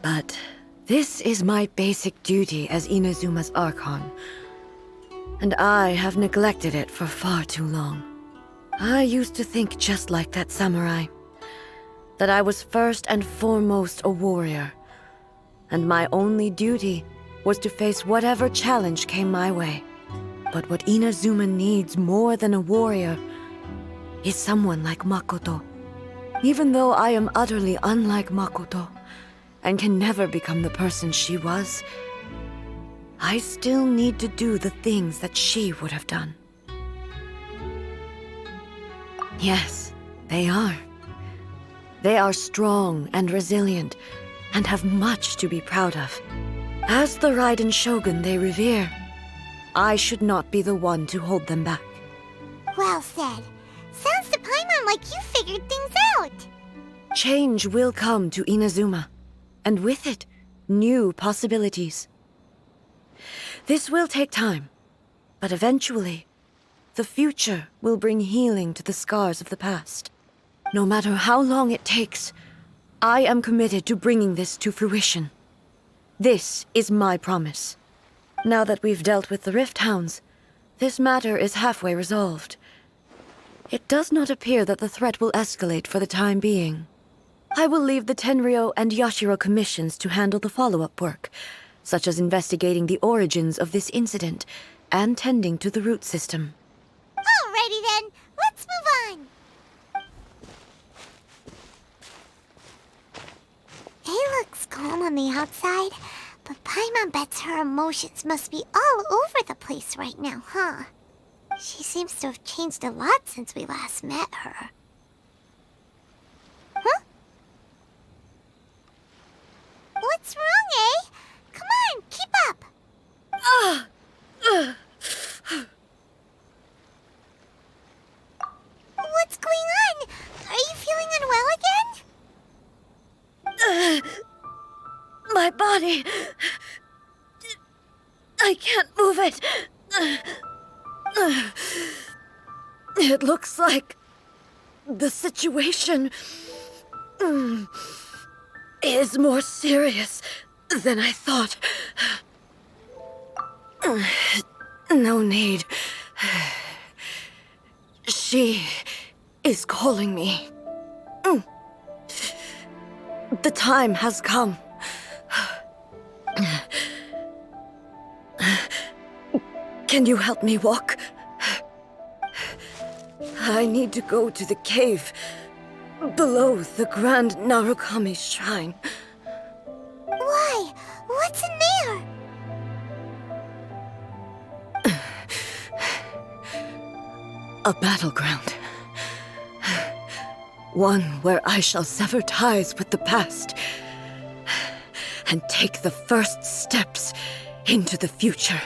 But this is my basic duty as Inazuma's Archon, and I have neglected it for far too long. I used to think just like that samurai, that I was first and foremost a warrior, and my only duty was to face whatever challenge came my way. But what Inazuma needs more than a warrior is someone like Makoto. Even though I am utterly unlike Makoto, and can never become the person she was, I still need to do the things that she would have done. Yes, they are. They are strong and resilient, and have much to be proud of. As the Raiden Shogun they revere, I should not be the one to hold them back. Well said. Sounds to Paimon like you figured things out. Change will come to Inazuma, and with it, new possibilities. This will take time, but eventually, the future will bring healing to the scars of the past. No matter how long it takes, I am committed to bringing this to fruition. This is my promise. Now that we've dealt with the Rift Hounds, this matter is halfway resolved. It does not appear that the threat will escalate for the time being. I will leave the Tenryo and Yashiro commissions to handle the follow-up work, such as investigating the origins of this incident and tending to the root system. Alrighty then, let's move on. It looks calm on the outside, but Paimon bets her emotions must be all over the place right now, huh? She seems to have changed a lot since we last met her. Huh? What's wrong, eh? Come on, keep up! What's going on? Are you feeling unwell again? My body... I can't move it. It looks like the situation is more serious than I thought. No need. She is calling me. The time has come. Can you help me walk? I need to go to the cave below the Grand Narukami Shrine. Why? What's in there? A battleground. One where I shall sever ties with the past and take the first steps into the future.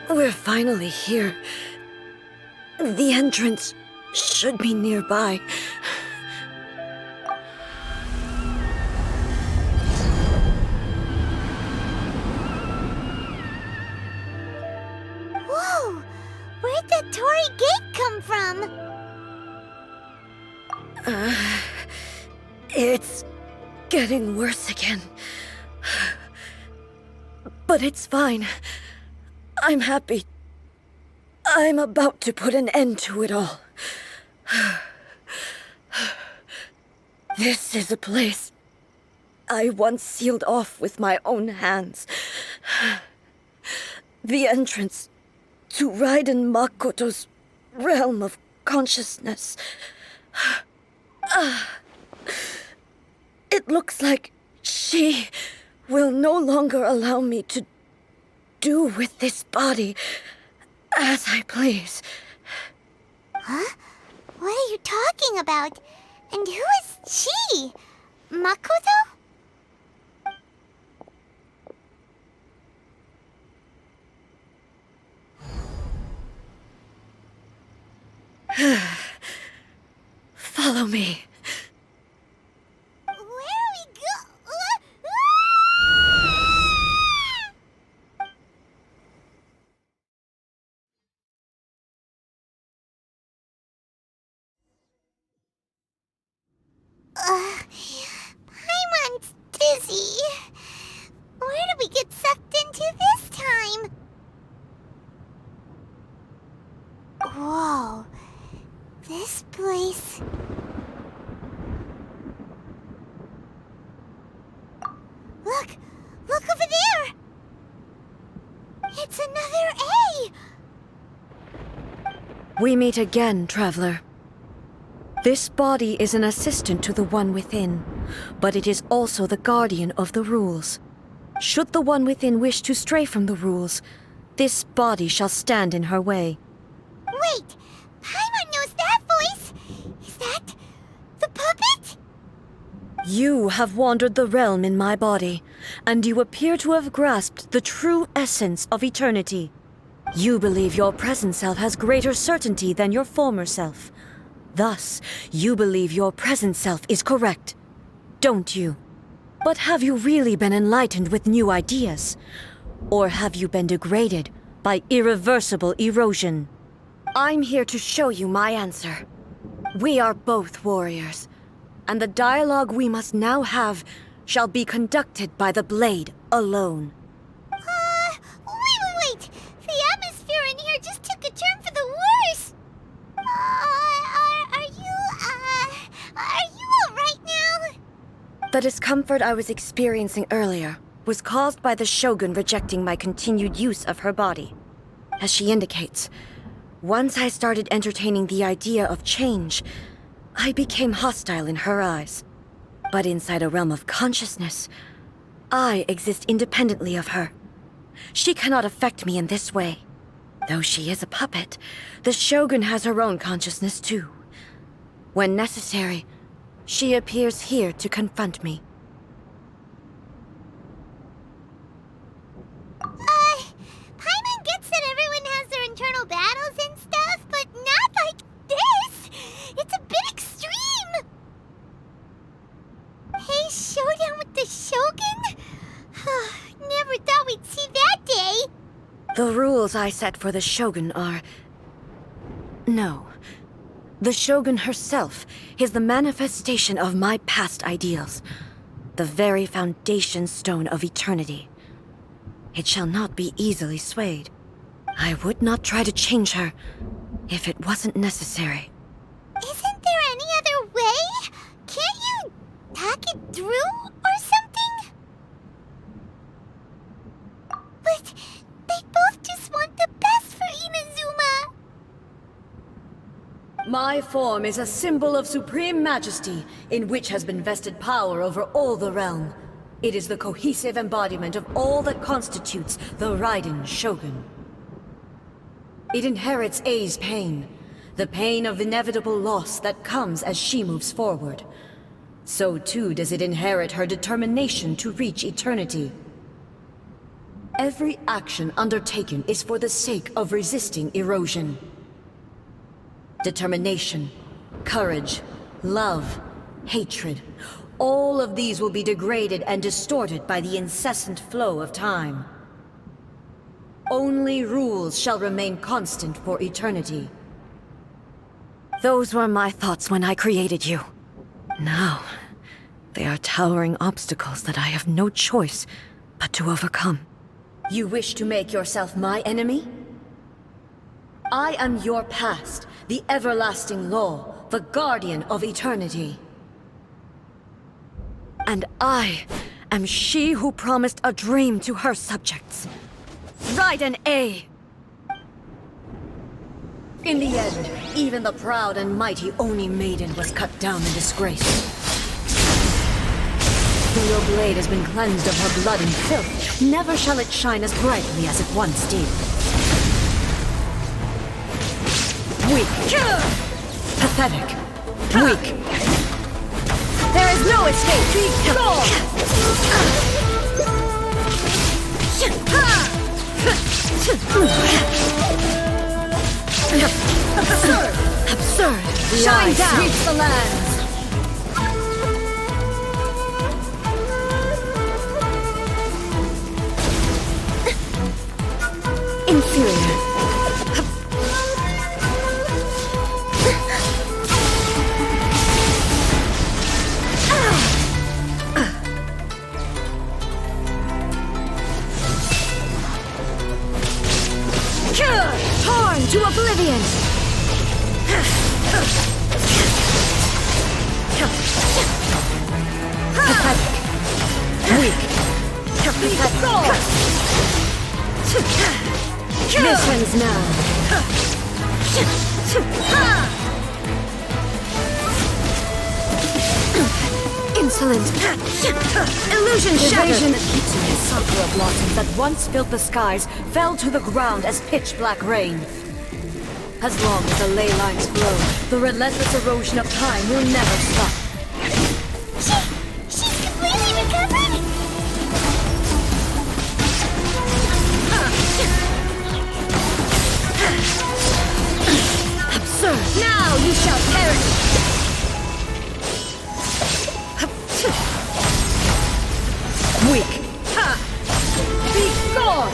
We're finally here. The entrance should be nearby. Whoa! Where'd that Torii gate come from? It's getting worse again. But it's fine. I'm happy. I'm about to put an end to it all. This is a place I once sealed off with my own hands. The entrance to Raiden Makoto's realm of consciousness. It looks like she will no longer allow me to do with this body as I please. Huh? What are you talking about? And who is she? Makoto? Follow me. Where are we go? Paimon's dizzy. Where did we get sucked into this time? Whoa. This place... Look! Look over there! It's another A! We meet again, traveler. This body is an assistant to the one within, but it is also the guardian of the rules. Should the one within wish to stray from the rules, this body shall stand in her way. Wait! Paimon knows that voice! Is that... the puppet? You have wandered the realm in my body, and you appear to have grasped the true essence of eternity. You believe your present self has greater certainty than your former self. Thus, you believe your present self is correct, don't you? But have you really been enlightened with new ideas? Or have you been degraded by irreversible erosion? I'm here to show you my answer. We are both warriors, and the dialogue we must now have shall be conducted by the blade alone. Wait! The atmosphere in here just took a turn for the worse! Are you alright now? The discomfort I was experiencing earlier was caused by the Shogun rejecting my continued use of her body. As she indicates, once I started entertaining the idea of change, I became hostile in her eyes. But inside a realm of consciousness, I exist independently of her. She cannot affect me in this way. Though she is a puppet, the Shogun has her own consciousness too. When necessary, she appears here to confront me. Paimon gets that The rules I set for the Shogun are... No. The Shogun herself is the manifestation of my past ideals. The very foundation stone of eternity. It shall not be easily swayed. I would not try to change her if it wasn't necessary. Isn't there any other way? Can't you hack it through or something? But they both just want the best for Inazuma. My form is a symbol of supreme majesty, in which has been vested power over all the realm. It is the cohesive embodiment of all that constitutes the Raiden Shogun. It inherits Ei's pain, the pain of inevitable loss that comes as she moves forward. So too does it inherit her determination to reach eternity. Every action undertaken is for the sake of resisting erosion. Determination, courage, love, hatred, all of these will be degraded and distorted by the incessant flow of time. Only rules shall remain constant for eternity. Those were my thoughts when I created you. Now, they are towering obstacles that I have no choice but to overcome. You wish to make yourself my enemy? I am your past, the everlasting law, the guardian of eternity. And I am she who promised a dream to her subjects. Raiden A. In the end, even the proud and mighty Oni Maiden was cut down in disgrace. Though your blade has been cleansed of her blood and filth, never shall it shine as brightly as it once did. Weak. Pathetic. Weak. There is no escape! Be gone! Absurd! Absurd! Shine down! Sweeps the lands! Inferior. Torn to oblivion! Pathetic. Weak. Pathetic. Missions now. Insolent. Illusion shattered. The Kitsune sakura blossoms that once filled the skies fell to the ground as pitch-black rain. As long as the ley lines flow, the relentless erosion of time will never stop. She's completely recovered? Absurd! Now you shall perish! Weak. Be gone!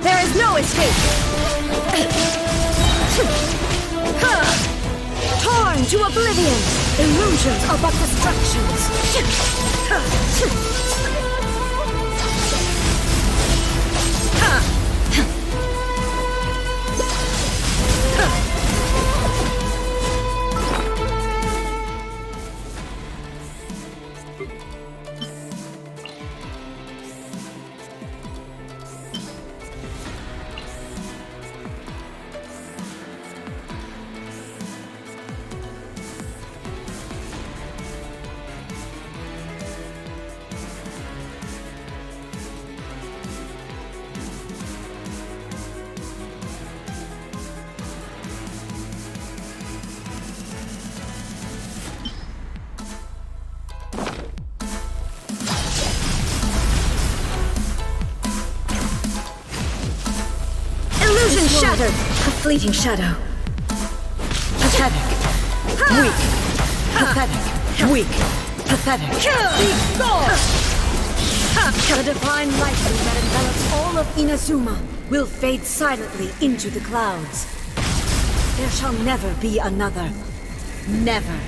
There is no escape! Torn to oblivion! Illusions are but distractions! Illusion shattered! A fleeting shadow. Pathetic. Weak. Pathetic. Weak. Pathetic. Be gone! The divine lightning that envelops all of Inazuma will fade silently into the clouds. There shall never be another. Never.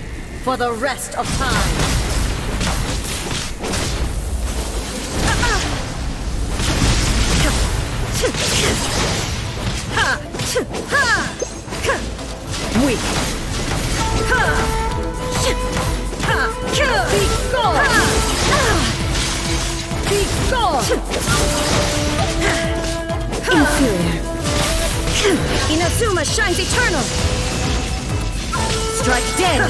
For the rest of time. Weak. Be gone! Be gone! Inferior. Inazuma shines eternal! Strike dead!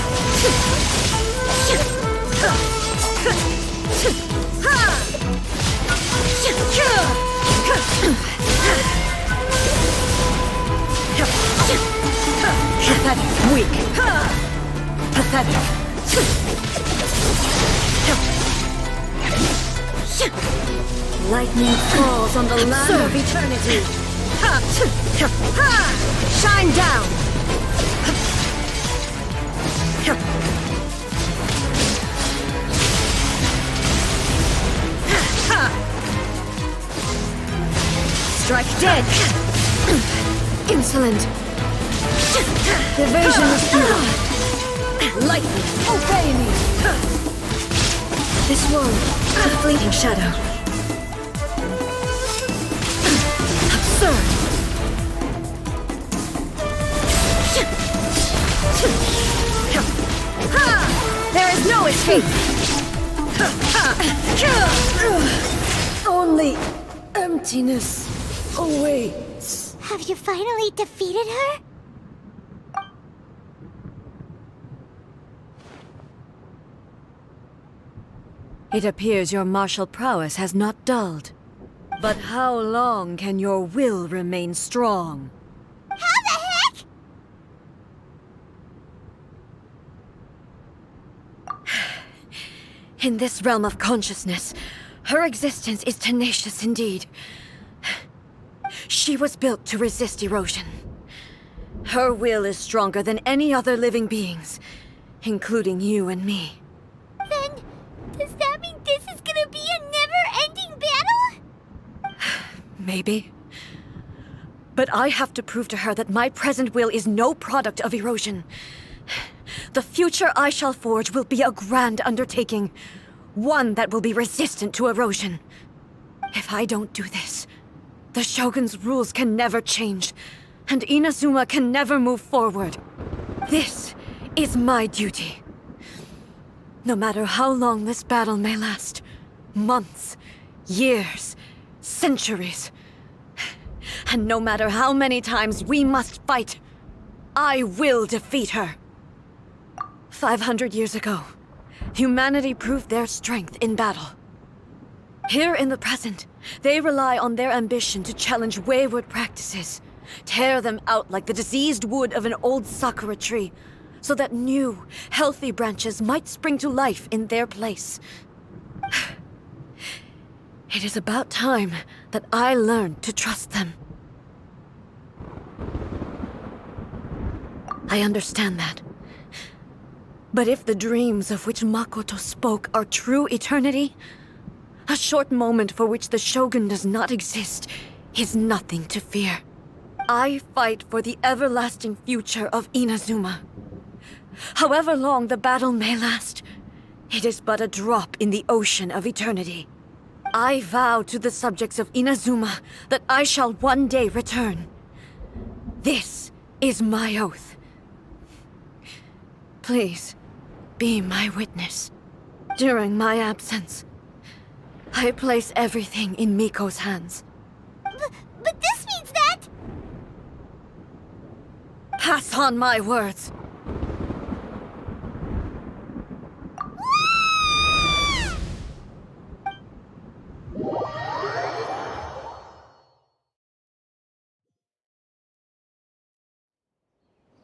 Pathetic. Weak. Pathetic. Lightning falls on the land of eternity. Shine down. Strike dead. Insolent. Evasion is evil. Lightning, obey me. This world is a fleeting shadow. Absurd. There is no escape. Only emptiness awaits. Have you finally defeated her? It appears your martial prowess has not dulled. But how long can your will remain strong? How the heck? In this realm of consciousness, her existence is tenacious indeed. She was built to resist erosion. Her will is stronger than any other living being's, including you and me. Then, does that mean this is gonna be a never-ending battle? Maybe. But I have to prove to her that my present will is no product of erosion. The future I shall forge will be a grand undertaking, one that will be resistant to erosion. If I don't do this, the Shogun's rules can never change, and Inazuma can never move forward. This is my duty. No matter how long this battle may last, months, years, centuries, and no matter how many times we must fight, I will defeat her. 500 years ago, humanity proved their strength in battle. Here in the present, they rely on their ambition to challenge wayward practices, tear them out like the diseased wood of an old sakura tree, so that new, healthy branches might spring to life in their place. It is about time that I learned to trust them. I understand that. But if the dreams of which Makoto spoke are true eternity, a short moment for which the Shogun does not exist is nothing to fear. I fight for the everlasting future of Inazuma. However long the battle may last, it is but a drop in the ocean of eternity. I vow to the subjects of Inazuma that I shall one day return. This is my oath. Please, be my witness. During my absence, I place everything in Miko's hands. But this means that... Pass on my words.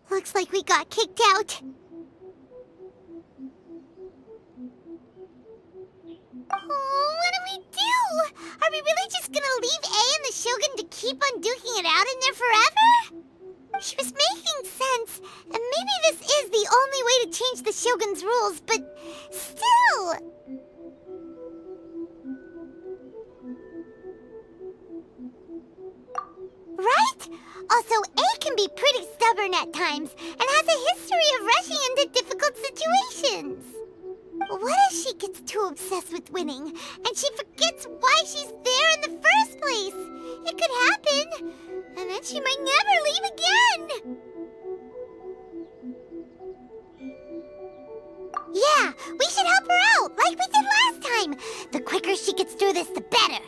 Looks like we got kicked out. Oh, what do we do? Are we really just gonna leave A and the Shogun to keep on duking it out in there forever? She was making sense, and maybe this is the only way to change the Shogun's rules, but still... Right? Also, A can be pretty stubborn at times and has a history of rushing into difficult situations. What if she gets too obsessed with winning and she forgets why she's there in the first place? It could happen, and then she might never leave again. Yeah, we should help her out, like we did last time. The quicker she gets through this, the better.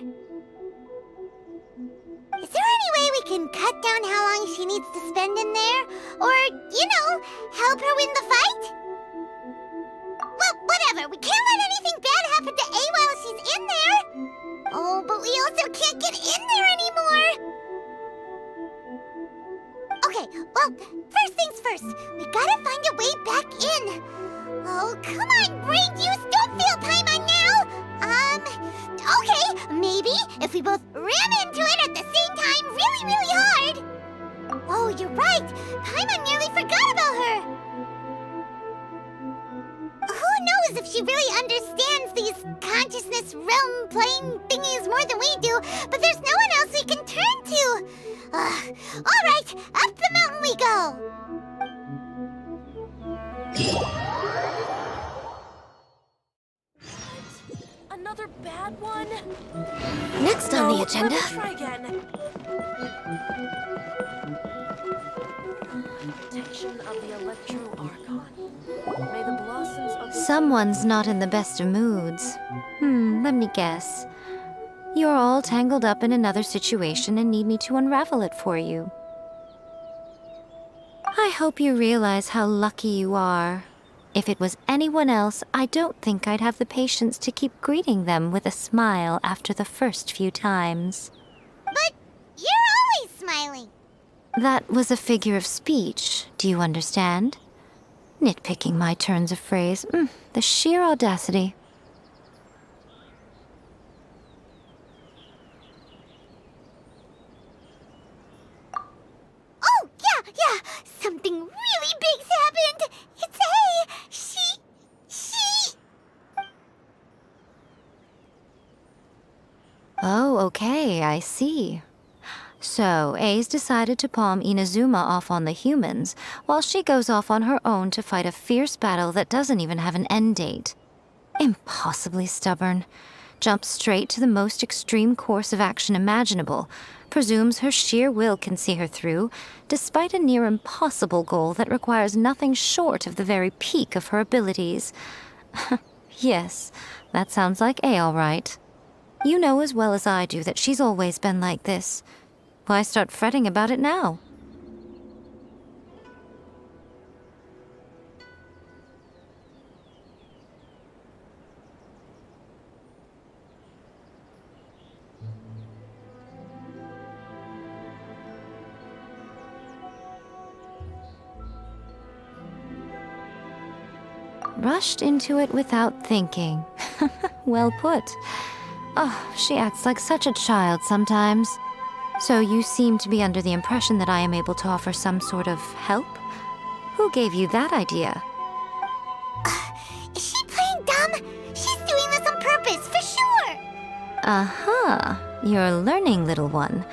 Is there any way we can cut down how long she needs to spend in there? Or, help her win the fight? Well, whatever. We can't let anything bad happen to A while she's in there. Oh, but we also can't get in there anymore. Okay, well, first things first. We gotta find a way back in. Oh, come on, brain juice. Don't feel paimon now. Okay, maybe if we both ram into it at the same time really, really hard. Oh, you're right. Paimon nearly forgot about her. Who knows if she really understands these consciousness realm plane thingies more than we do, but there's no one else we can turn to. All right, up the mountain we go. Another bad one? Next on the agenda. Try again. Protection of the Electro Archon. May the blossoms of the Someone's not in the best of moods. Let me guess. You're all tangled up in another situation and need me to unravel it for you. I hope you realize how lucky you are. If it was anyone else, I don't think I'd have the patience to keep greeting them with a smile after the first few times. But you're always smiling. That was a figure of speech, do you understand? Nitpicking my turns of phrase. The sheer audacity. Oh, yeah. Something really big's happened. It's A. She... Oh, okay, I see. So, A's decided to palm Inazuma off on the humans, while she goes off on her own to fight a fierce battle that doesn't even have an end date. Impossibly stubborn. Jumps straight to the most extreme course of action imaginable, presumes her sheer will can see her through, despite a near impossible goal that requires nothing short of the very peak of her abilities. Yes, that sounds like A all right. You know as well as I do that she's always been like this. Why start fretting about it now? Rushed into it without thinking. Well put. Oh, she acts like such a child sometimes. So you seem to be under the impression that I am able to offer some sort of help? Who gave you that idea? Is she playing dumb? She's doing this on purpose, for sure. Uh-huh. You're learning, little one.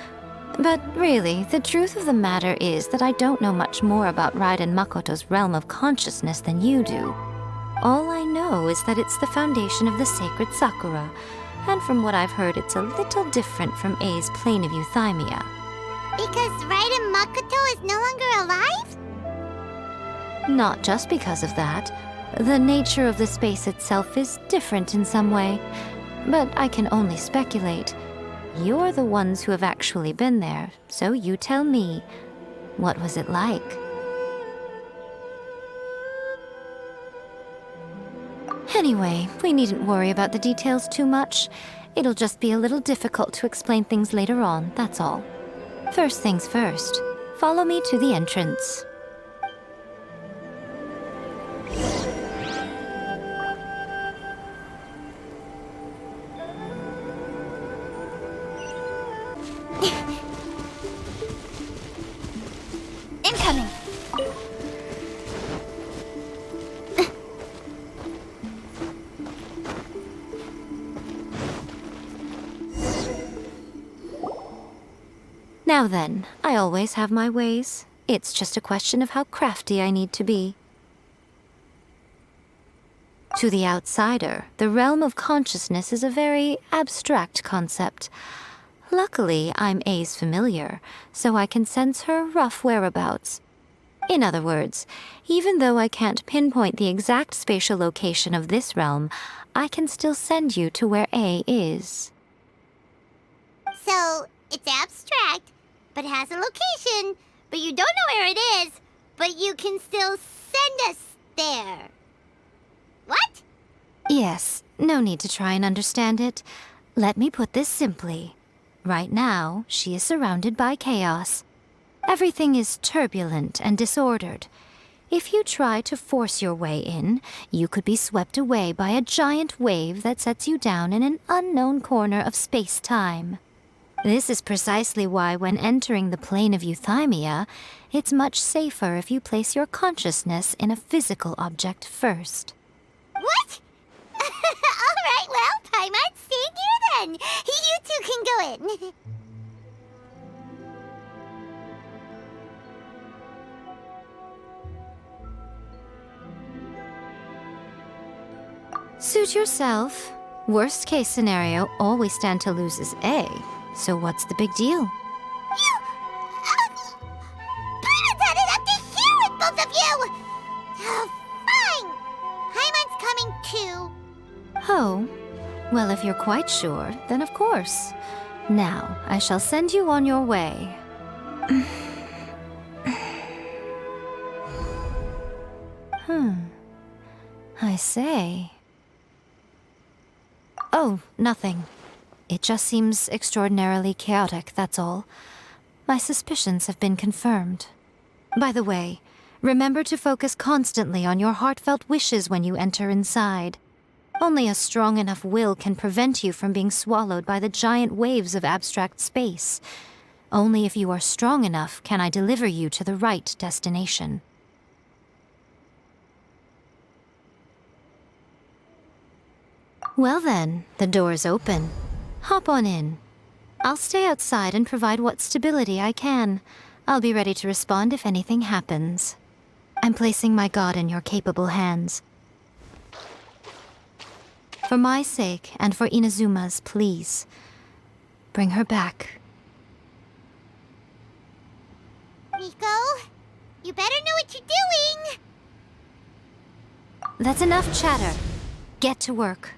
But really, the truth of the matter is that I don't know much more about Raiden Makoto's realm of consciousness than you do. All I know is that it's the foundation of the sacred Sakura, and from what I've heard, it's a little different from A's plane of euthymia. Because Raiden Makoto is no longer alive? Not just because of that. The nature of the space itself is different in some way, but I can only speculate. You're the ones who have actually been there, so you tell me, what was it like? Anyway, we needn't worry about the details too much. It'll just be a little difficult to explain things later on, that's all. First things first, follow me to the entrance. Incoming! Now then, I always have my ways. It's just a question of how crafty I need to be. To the outsider, the realm of consciousness is a very abstract concept. Luckily, I'm A's familiar, so I can sense her rough whereabouts. In other words, even though I can't pinpoint the exact spatial location of this realm, I can still send you to where A is. So, it's abstract, but has a location, but you don't know where it is, but you can still send us there. What? Yes, no need to try and understand it. Let me put this simply. Right now, she is surrounded by chaos. Everything is turbulent and disordered. If you try to force your way in, you could be swept away by a giant wave that sets you down in an unknown corner of space-time. This is precisely why when entering the plane of euthymia, it's much safer if you place your consciousness in a physical object first. What? Alright, well, Paimon's staying here then. You two can go in. Suit yourself. Worst case scenario, all we stand to lose is A. So what's the big deal? You... Paimon's had it up to here with both of you! Fine! Paimon's coming too. Oh, well, if you're quite sure, then of course. Now, I shall send you on your way. I say. Oh, nothing. It just seems extraordinarily chaotic, that's all. My suspicions have been confirmed. By the way, remember to focus constantly on your heartfelt wishes when you enter inside. Only a strong enough will can prevent you from being swallowed by the giant waves of abstract space. Only if you are strong enough can I deliver you to the right destination. Well then, the door's open. Hop on in. I'll stay outside and provide what stability I can. I'll be ready to respond if anything happens. I'm placing my god in your capable hands. For my sake, and for Inazuma's, please. Bring her back. Miko, you better know what you're doing! That's enough chatter. Get to work.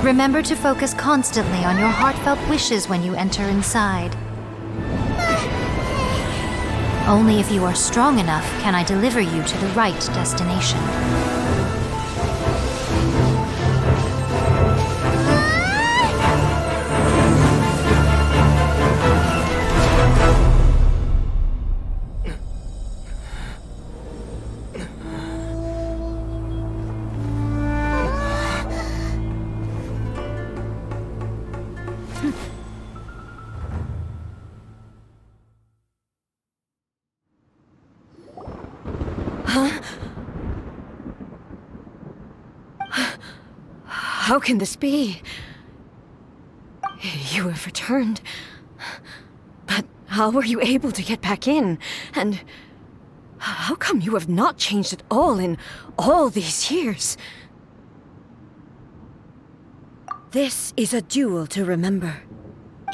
Remember to focus constantly on your heartfelt wishes when you enter inside. Only if you are strong enough can I deliver you to the right destination. How can this be? You have returned. But how were you able to get back in? And how come you have not changed at all in all these years? This is a duel to remember.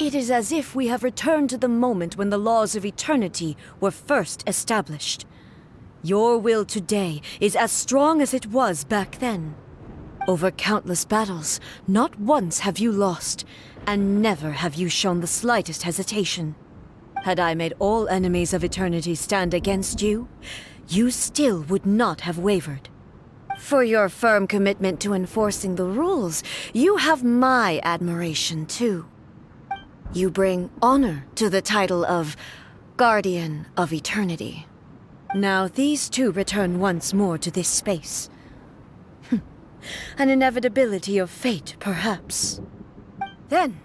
It is as if we have returned to the moment when the laws of eternity were first established. Your will today is as strong as it was back then. Over countless battles, not once have you lost, and never have you shown the slightest hesitation. Had I made all enemies of eternity stand against you, you still would not have wavered. For your firm commitment to enforcing the rules, you have my admiration too. You bring honor to the title of Guardian of Eternity. Now these two return once more to this space. An inevitability of fate, perhaps. Then,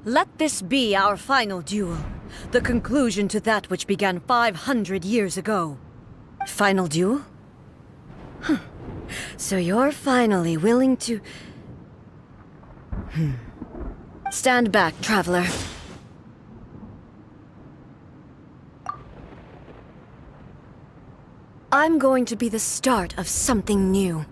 let this be our final duel. The conclusion to that which began 500 years ago. Final duel? So you're finally willing to... Stand back, traveler. I'm going to be the start of something new.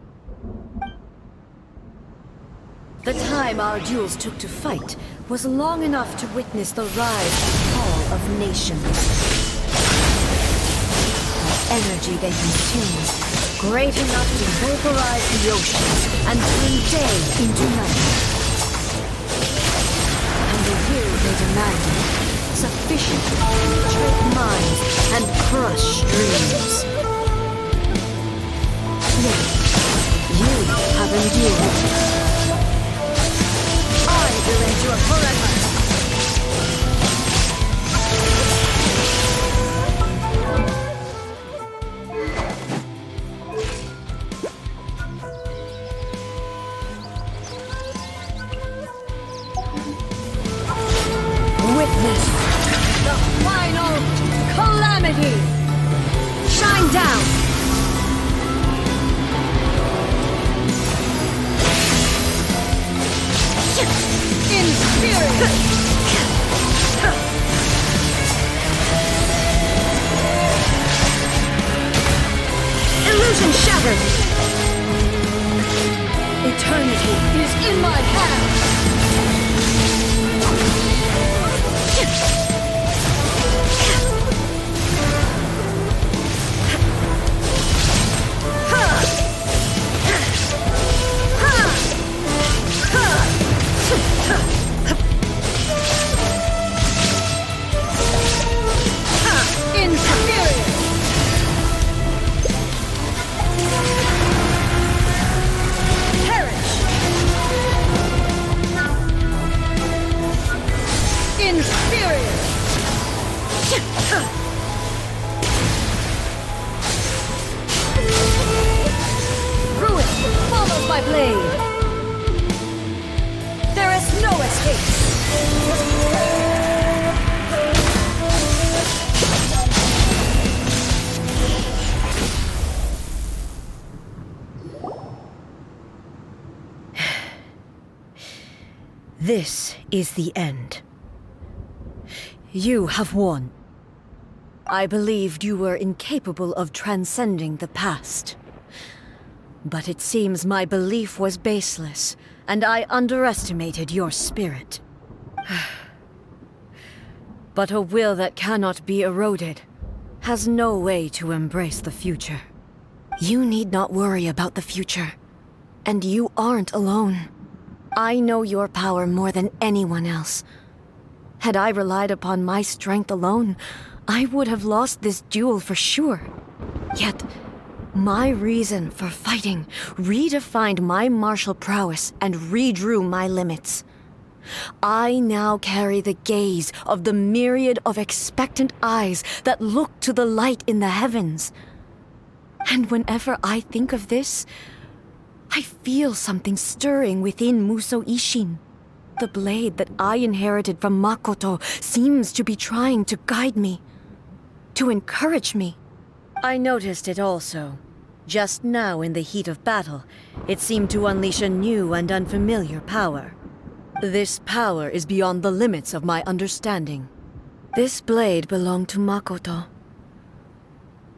The time our duels took to fight was long enough to witness the rise and fall of nations. The energy they consumed, great enough to vaporize the oceans and turn day into night. And the will they demanded, sufficient to penetrate minds and crush dreams. Yet, you have endured. I will endure forever. Witness the final calamity. Shine down. In spirit! Illusion shattered! Eternity is in my hands! In spirit! Perish! In spirit! Ruin follows my blade! There is no escape! This is the end. You have won. I believed you were incapable of transcending the past. But it seems my belief was baseless, and I underestimated your spirit. But a will that cannot be eroded has no way to embrace the future. You need not worry about the future, and you aren't alone. I know your power more than anyone else. Had I relied upon my strength alone, I would have lost this duel for sure. Yet, my reason for fighting redefined my martial prowess and redrew my limits. I now carry the gaze of the myriad of expectant eyes that look to the light in the heavens. And whenever I think of this, I feel something stirring within Musou Ishin. The blade that I inherited from Makoto seems to be trying to guide me, to encourage me. I noticed it also. Just now in the heat of battle, it seemed to unleash a new and unfamiliar power. This power is beyond the limits of my understanding. This blade belonged to Makoto.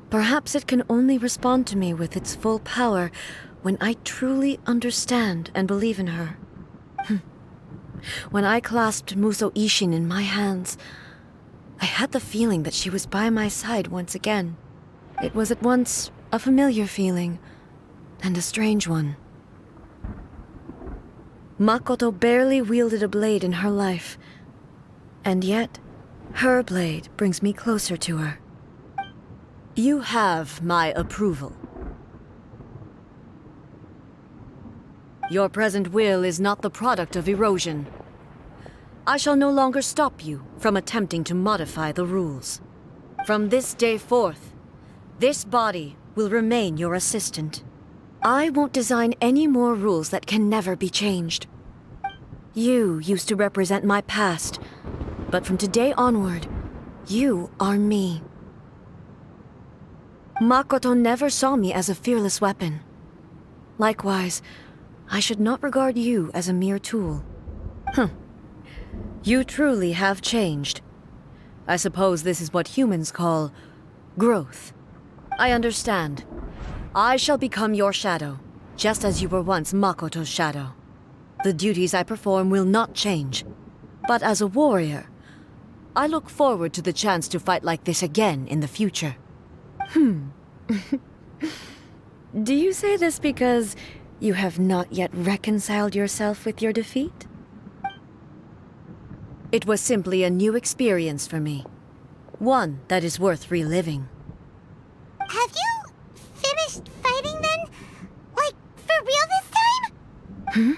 Perhaps it can only respond to me with its full power when I truly understand and believe in her. When I clasped Musou Ishin in my hands, I had the feeling that she was by my side once again. It was at once a familiar feeling and a strange one. Makoto barely wielded a blade in her life, and yet her blade brings me closer to her. You have my approval. Your present will is not the product of erosion. I shall no longer stop you from attempting to modify the rules. From this day forth, this body will remain your assistant. I won't design any more rules that can never be changed. You used to represent my past, but from today onward, you are me. Makoto never saw me as a fearless weapon. Likewise, I should not regard you as a mere tool. You truly have changed. I suppose this is what humans call growth. I understand. I shall become your shadow, just as you were once Makoto's shadow. The duties I perform will not change. But as a warrior, I look forward to the chance to fight like this again in the future. Do you say this because you have not yet reconciled yourself with your defeat? It was simply a new experience for me. One that is worth reliving. Have you finished fighting then? Like, for real this time?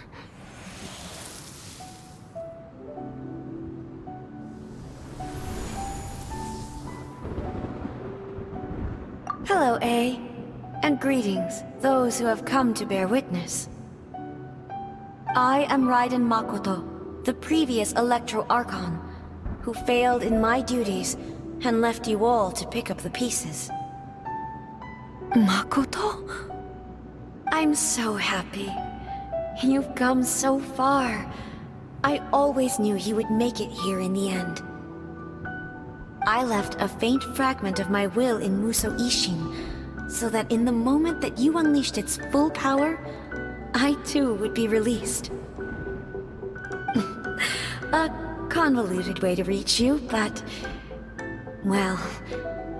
Hello, A. And greetings, those who have come to bear witness. I am Raiden Makoto, the previous Electro Archon, who failed in my duties and left you all to pick up the pieces. Makoto? I'm so happy. You've come so far. I always knew you would make it here in the end. I left a faint fragment of my will in Muso Ishin, so that in the moment that you unleashed its full power, I too would be released. A convoluted way to reach you, but... well,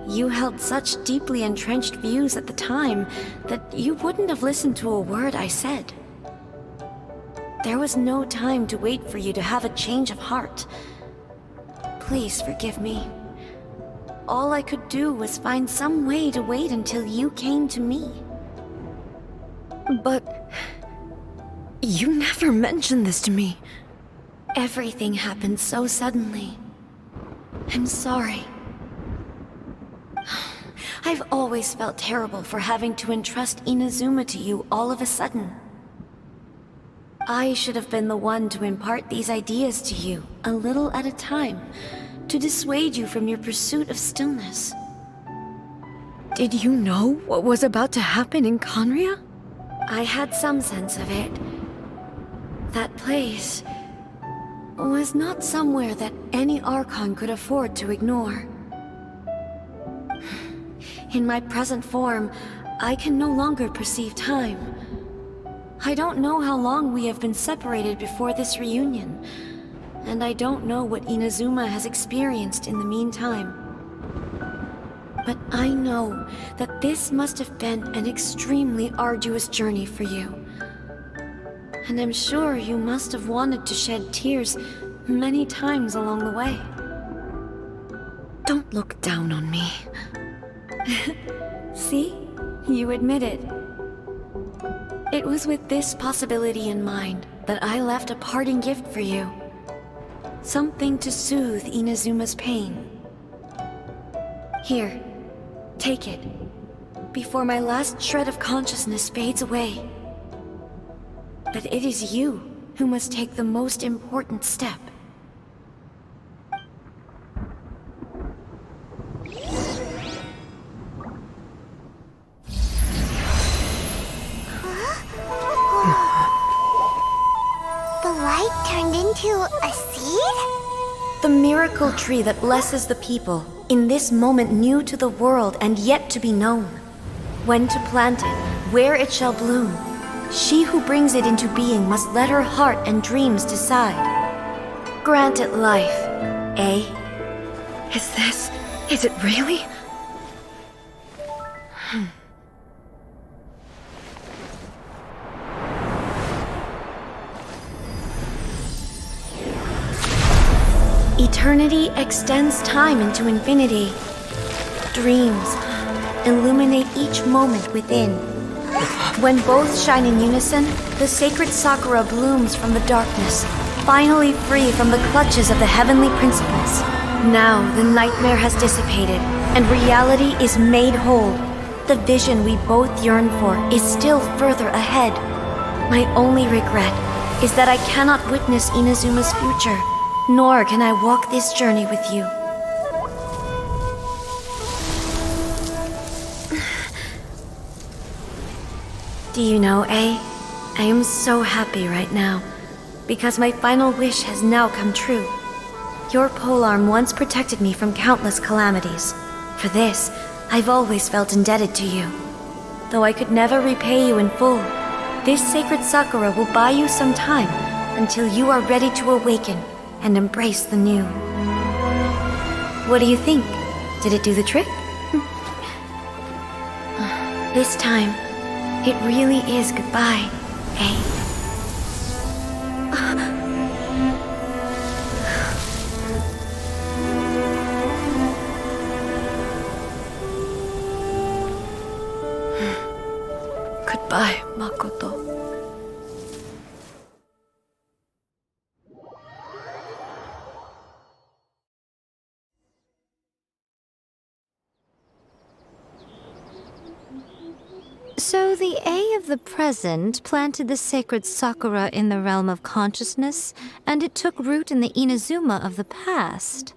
you held such deeply entrenched views at the time that you wouldn't have listened to a word I said. There was no time to wait for you to have a change of heart. Please forgive me. All I could do was find some way to wait until you came to me. But... you never mentioned this to me. Everything happened so suddenly. I'm sorry. I've always felt terrible for having to entrust Inazuma to you all of a sudden. I should have been the one to impart these ideas to you, a little at a time, to dissuade you from your pursuit of stillness. Did you know what was about to happen in Conria? I had some sense of it. That place was not somewhere that any Archon could afford to ignore. In my present form, I can no longer perceive time. I don't know how long we have been separated before this reunion, and I don't know what Inazuma has experienced in the meantime. But I know that this must have been an extremely arduous journey for you. And I'm sure you must have wanted to shed tears many times along the way. Don't look down on me. See? You admit it. It was with this possibility in mind that I left a parting gift for you. Something to soothe Inazuma's pain. Here, take it, before my last shred of consciousness fades away. But it is you who must take the most important step. The light turned into a seed? The miracle tree that blesses the people, in this moment new to the world and yet to be known. When to plant it, where it shall bloom. She who brings it into being must let her heart and dreams decide. Grant it life, eh? Is it really? Eternity extends time into infinity. Dreams illuminate each moment within. When both shine in unison, the sacred Sakura blooms from the darkness, finally free from the clutches of the heavenly principles. Now the nightmare has dissipated, and reality is made whole. The vision we both yearn for is still further ahead. My only regret is that I cannot witness Inazuma's future, nor can I walk this journey with you. Do you know, A? I am so happy right now, because my final wish has now come true. Your polearm once protected me from countless calamities. For this, I've always felt indebted to you. Though I could never repay you in full, this sacred Sakura will buy you some time until you are ready to awaken and embrace the new. What do you think? Did it do the trick? This time, it really is goodbye, eh? Goodbye, Makoto. So the A of the present planted the sacred Sakura in the realm of consciousness, and it took root in the Inazuma of the past.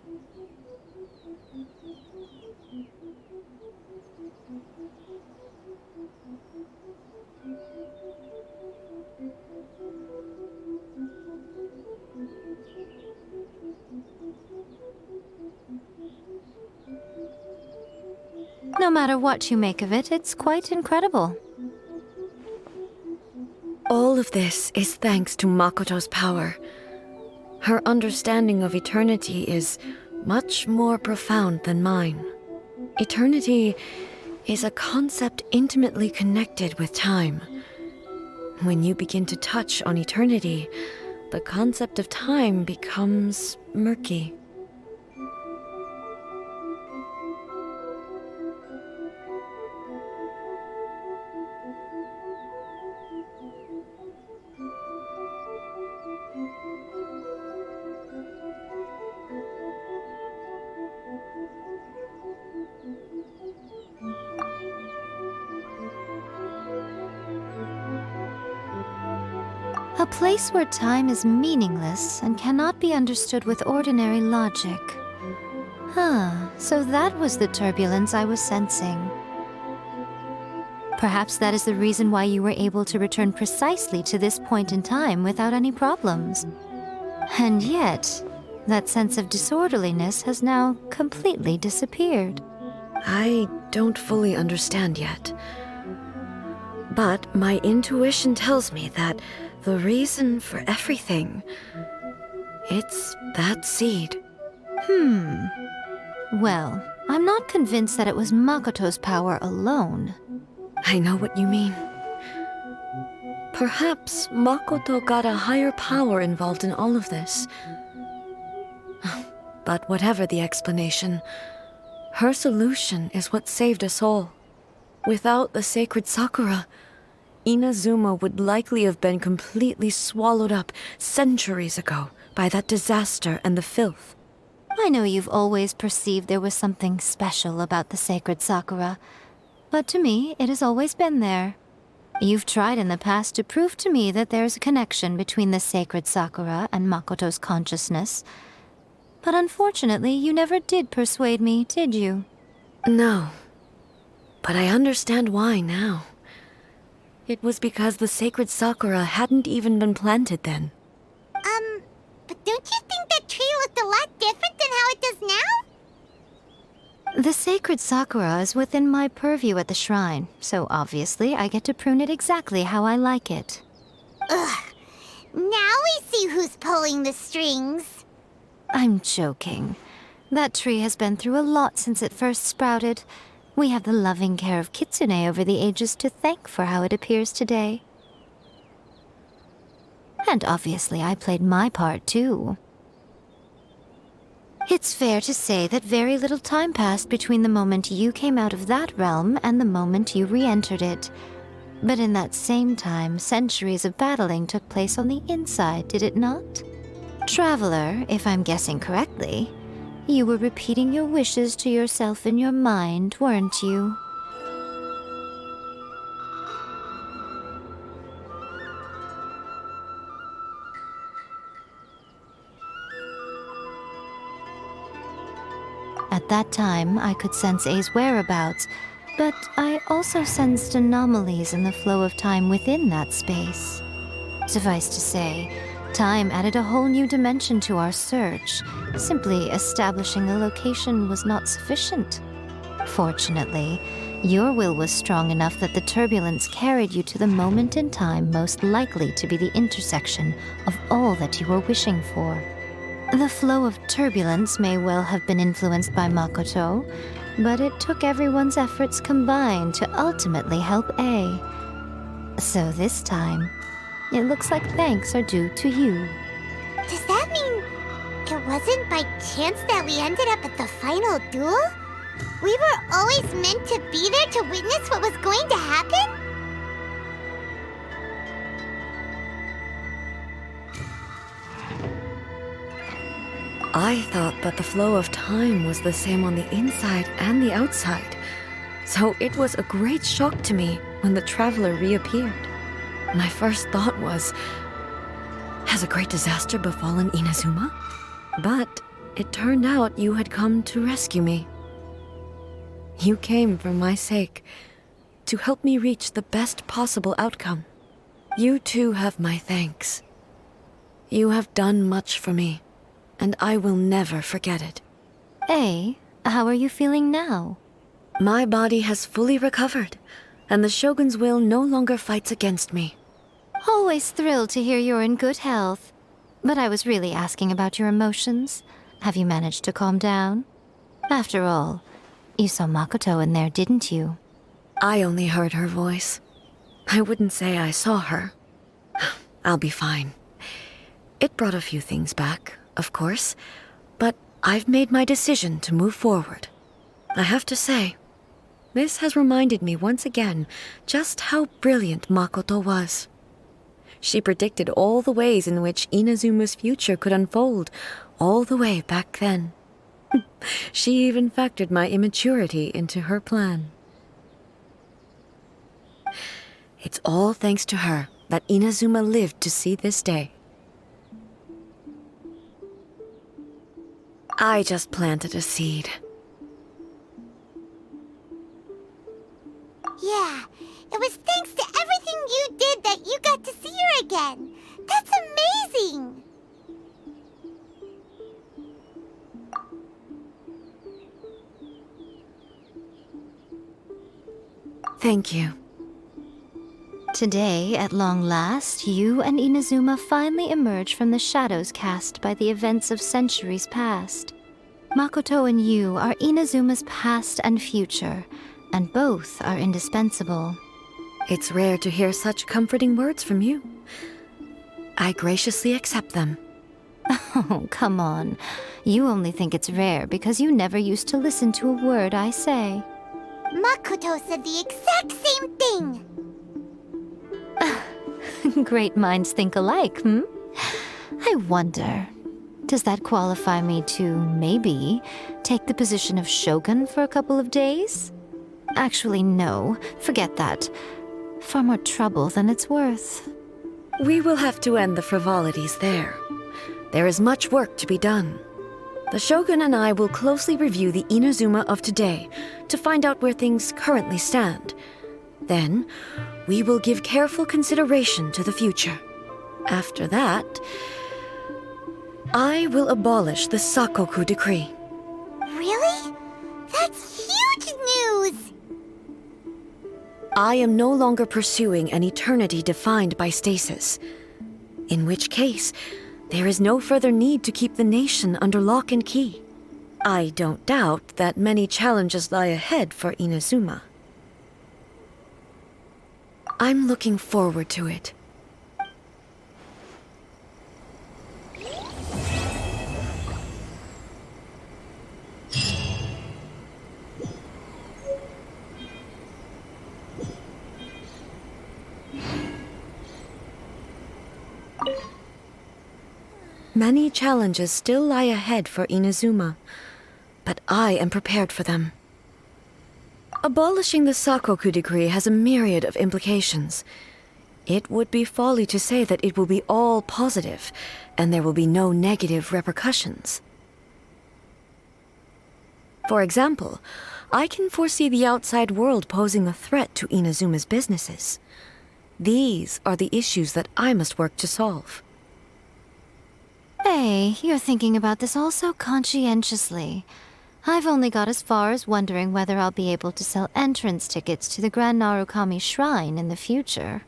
No matter what you make of it, it's quite incredible. All of this is thanks to Makoto's power. Her understanding of eternity is much more profound than mine. Eternity is a concept intimately connected with time. When you begin to touch on eternity, the concept of time becomes murky. A place where time is meaningless and cannot be understood with ordinary logic. So that was the turbulence I was sensing. Perhaps that is the reason why you were able to return precisely to this point in time without any problems. And yet, that sense of disorderliness has now completely disappeared. I don't fully understand yet. But my intuition tells me that the reason for everything, it's that seed. Well, I'm not convinced that it was Makoto's power alone. I know what you mean. Perhaps Makoto got a higher power involved in all of this. But whatever the explanation, her solution is what saved us all. Without the sacred Sakura, Inazuma would likely have been completely swallowed up centuries ago by that disaster and the filth. I know you've always perceived there was something special about the sacred Sakura, but to me, it has always been there. You've tried in the past to prove to me that there's a connection between the sacred Sakura and Makoto's consciousness, but unfortunately, you never did persuade me, did you? No, but I understand why now. It was because the sacred Sakura hadn't even been planted then. But don't you think that tree looked a lot different than how it does now? The sacred Sakura is within my purview at the shrine, so obviously I get to prune it exactly how I like it. Ugh. Now we see who's pulling the strings. I'm joking. That tree has been through a lot since it first sprouted. We have the loving care of Kitsune over the ages to thank for how it appears today. And obviously I played my part too. It's fair to say that very little time passed between the moment you came out of that realm and the moment you re-entered it. But in that same time, centuries of battling took place on the inside, did it not? Traveler, if I'm guessing correctly, You were repeating your wishes to yourself in your mind, weren't you? At that time, I could sense A's whereabouts, but I also sensed anomalies in the flow of time within that space. Suffice to say, time added a whole new dimension to our search. Simply establishing a location was not sufficient. Fortunately, your will was strong enough that the turbulence carried you to the moment in time most likely to be the intersection of all that you were wishing for. The flow of turbulence may well have been influenced by Makoto, but it took everyone's efforts combined to ultimately help A. So this time, it looks like thanks are due to you. Does that mean it wasn't by chance that we ended up at the final duel? We were always meant to be there to witness what was going to happen? I thought that the flow of time was the same on the inside and the outside, so it was a great shock to me when the traveler reappeared. My first thought was, has a great disaster befallen Inazuma? But it turned out you had come to rescue me. You came for my sake, to help me reach the best possible outcome. You too have my thanks. You have done much for me, and I will never forget it. A, how are you feeling now? My body has fully recovered, and the Shogun's will no longer fights against me. Always thrilled to hear you're in good health. But I was really asking about your emotions. Have you managed to calm down? After all, you saw Makoto in there, didn't you? I only heard her voice. I wouldn't say I saw her. I'll be fine. It brought a few things back, of course, but I've made my decision to move forward. I have to say, this has reminded me once again just how brilliant Makoto was. She predicted all the ways in which Inazuma's future could unfold, all the way back then. She even factored my immaturity into her plan. It's all thanks to her that Inazuma lived to see this day. I just planted a seed. Yeah, it was thanks to everything you did that you got to see her again. That's amazing! Thank you. Today, at long last, you and Inazuma finally emerge from the shadows cast by the events of centuries past. Makoto and you are Inazuma's past and future, and both are indispensable. It's rare to hear such comforting words from you. I graciously accept them. Oh, come on. You only think it's rare because you never used to listen to a word I say. Makoto said the exact same thing! Great minds think alike, hmm? I wonder, does that qualify me to, maybe, take the position of Shogun for a couple of days? Actually, no. Forget that. Far more trouble than it's worth. We will have to end the frivolities there. There is much work to be done. The Shogun and I will closely review the Inazuma of today to find out where things currently stand. Then, we will give careful consideration to the future. After that, I will abolish the Sakoku decree. Really? That's huge news! I am no longer pursuing an eternity defined by stasis. In which case, there is no further need to keep the nation under lock and key. I don't doubt that many challenges lie ahead for Inazuma. I'm looking forward to it. Many challenges still lie ahead for Inazuma, but I am prepared for them. Abolishing the Sakoku decree has a myriad of implications. It would be folly to say that it will be all positive, and there will be no negative repercussions. For example, I can foresee the outside world posing a threat to Inazuma's businesses. These are the issues that I must work to solve. Hey, you're thinking about this all so conscientiously. I've only got as far as wondering whether I'll be able to sell entrance tickets to the Grand Narukami Shrine in the future.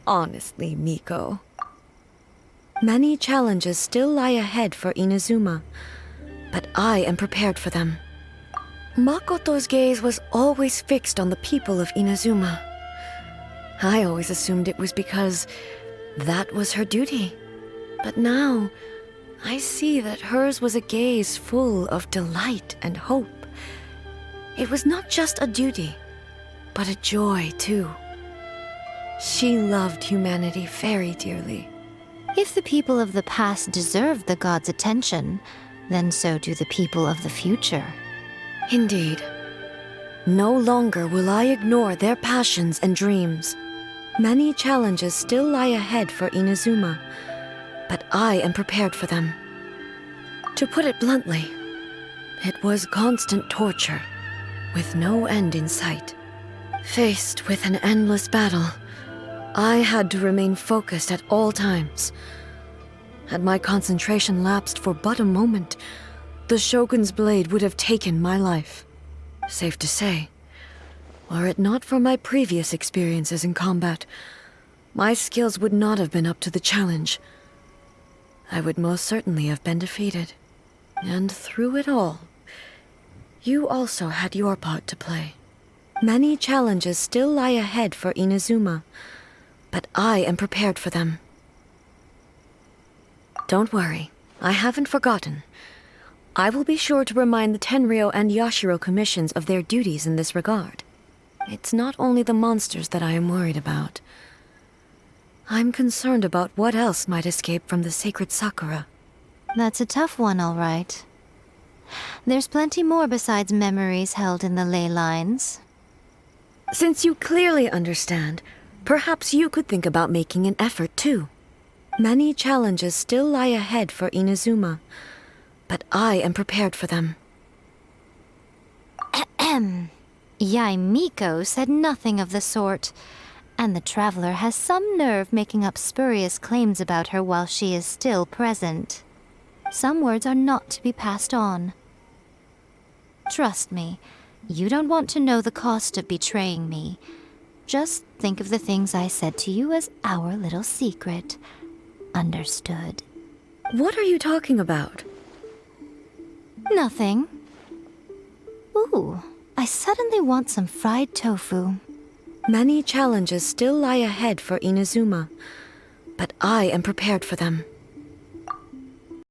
Honestly, Miko. Many challenges still lie ahead for Inazuma, but I am prepared for them. Makoto's gaze was always fixed on the people of Inazuma. I always assumed it was because that was her duty. But now, I see that hers was a gaze full of delight and hope. It was not just a duty, but a joy, too. She loved humanity very dearly. If the people of the past deserve the god's attention, then so do the people of the future. Indeed. No longer will I ignore their passions and dreams. Many challenges still lie ahead for Inazuma, but I am prepared for them. To put it bluntly, it was constant torture, with no end in sight. Faced with an endless battle, I had to remain focused at all times. Had my concentration lapsed for but a moment, the Shogun's blade would have taken my life. Safe to say, were it not for my previous experiences in combat, my skills would not have been up to the challenge. I would most certainly have been defeated. And through it all, you also had your part to play. Many challenges still lie ahead for Inazuma, but I am prepared for them. Don't worry, I haven't forgotten. I will be sure to remind the Tenryo and Yashiro commissions of their duties in this regard. It's not only the monsters that I am worried about. I'm concerned about what else might escape from the sacred Sakura. That's a tough one, all right. There's plenty more besides memories held in the ley lines. Since you clearly understand, perhaps you could think about making an effort too. Many challenges still lie ahead for Inazuma, but I am prepared for them. Yae Miko said nothing of the sort, and the traveler has some nerve making up spurious claims about her while she is still present. Some words are not to be passed on. Trust me, you don't want to know the cost of betraying me. Just think of the things I said to you as our little secret. Understood? What are you talking about? Nothing. Ooh, I suddenly want some fried tofu. Many challenges still lie ahead for Inazuma, but I am prepared for them.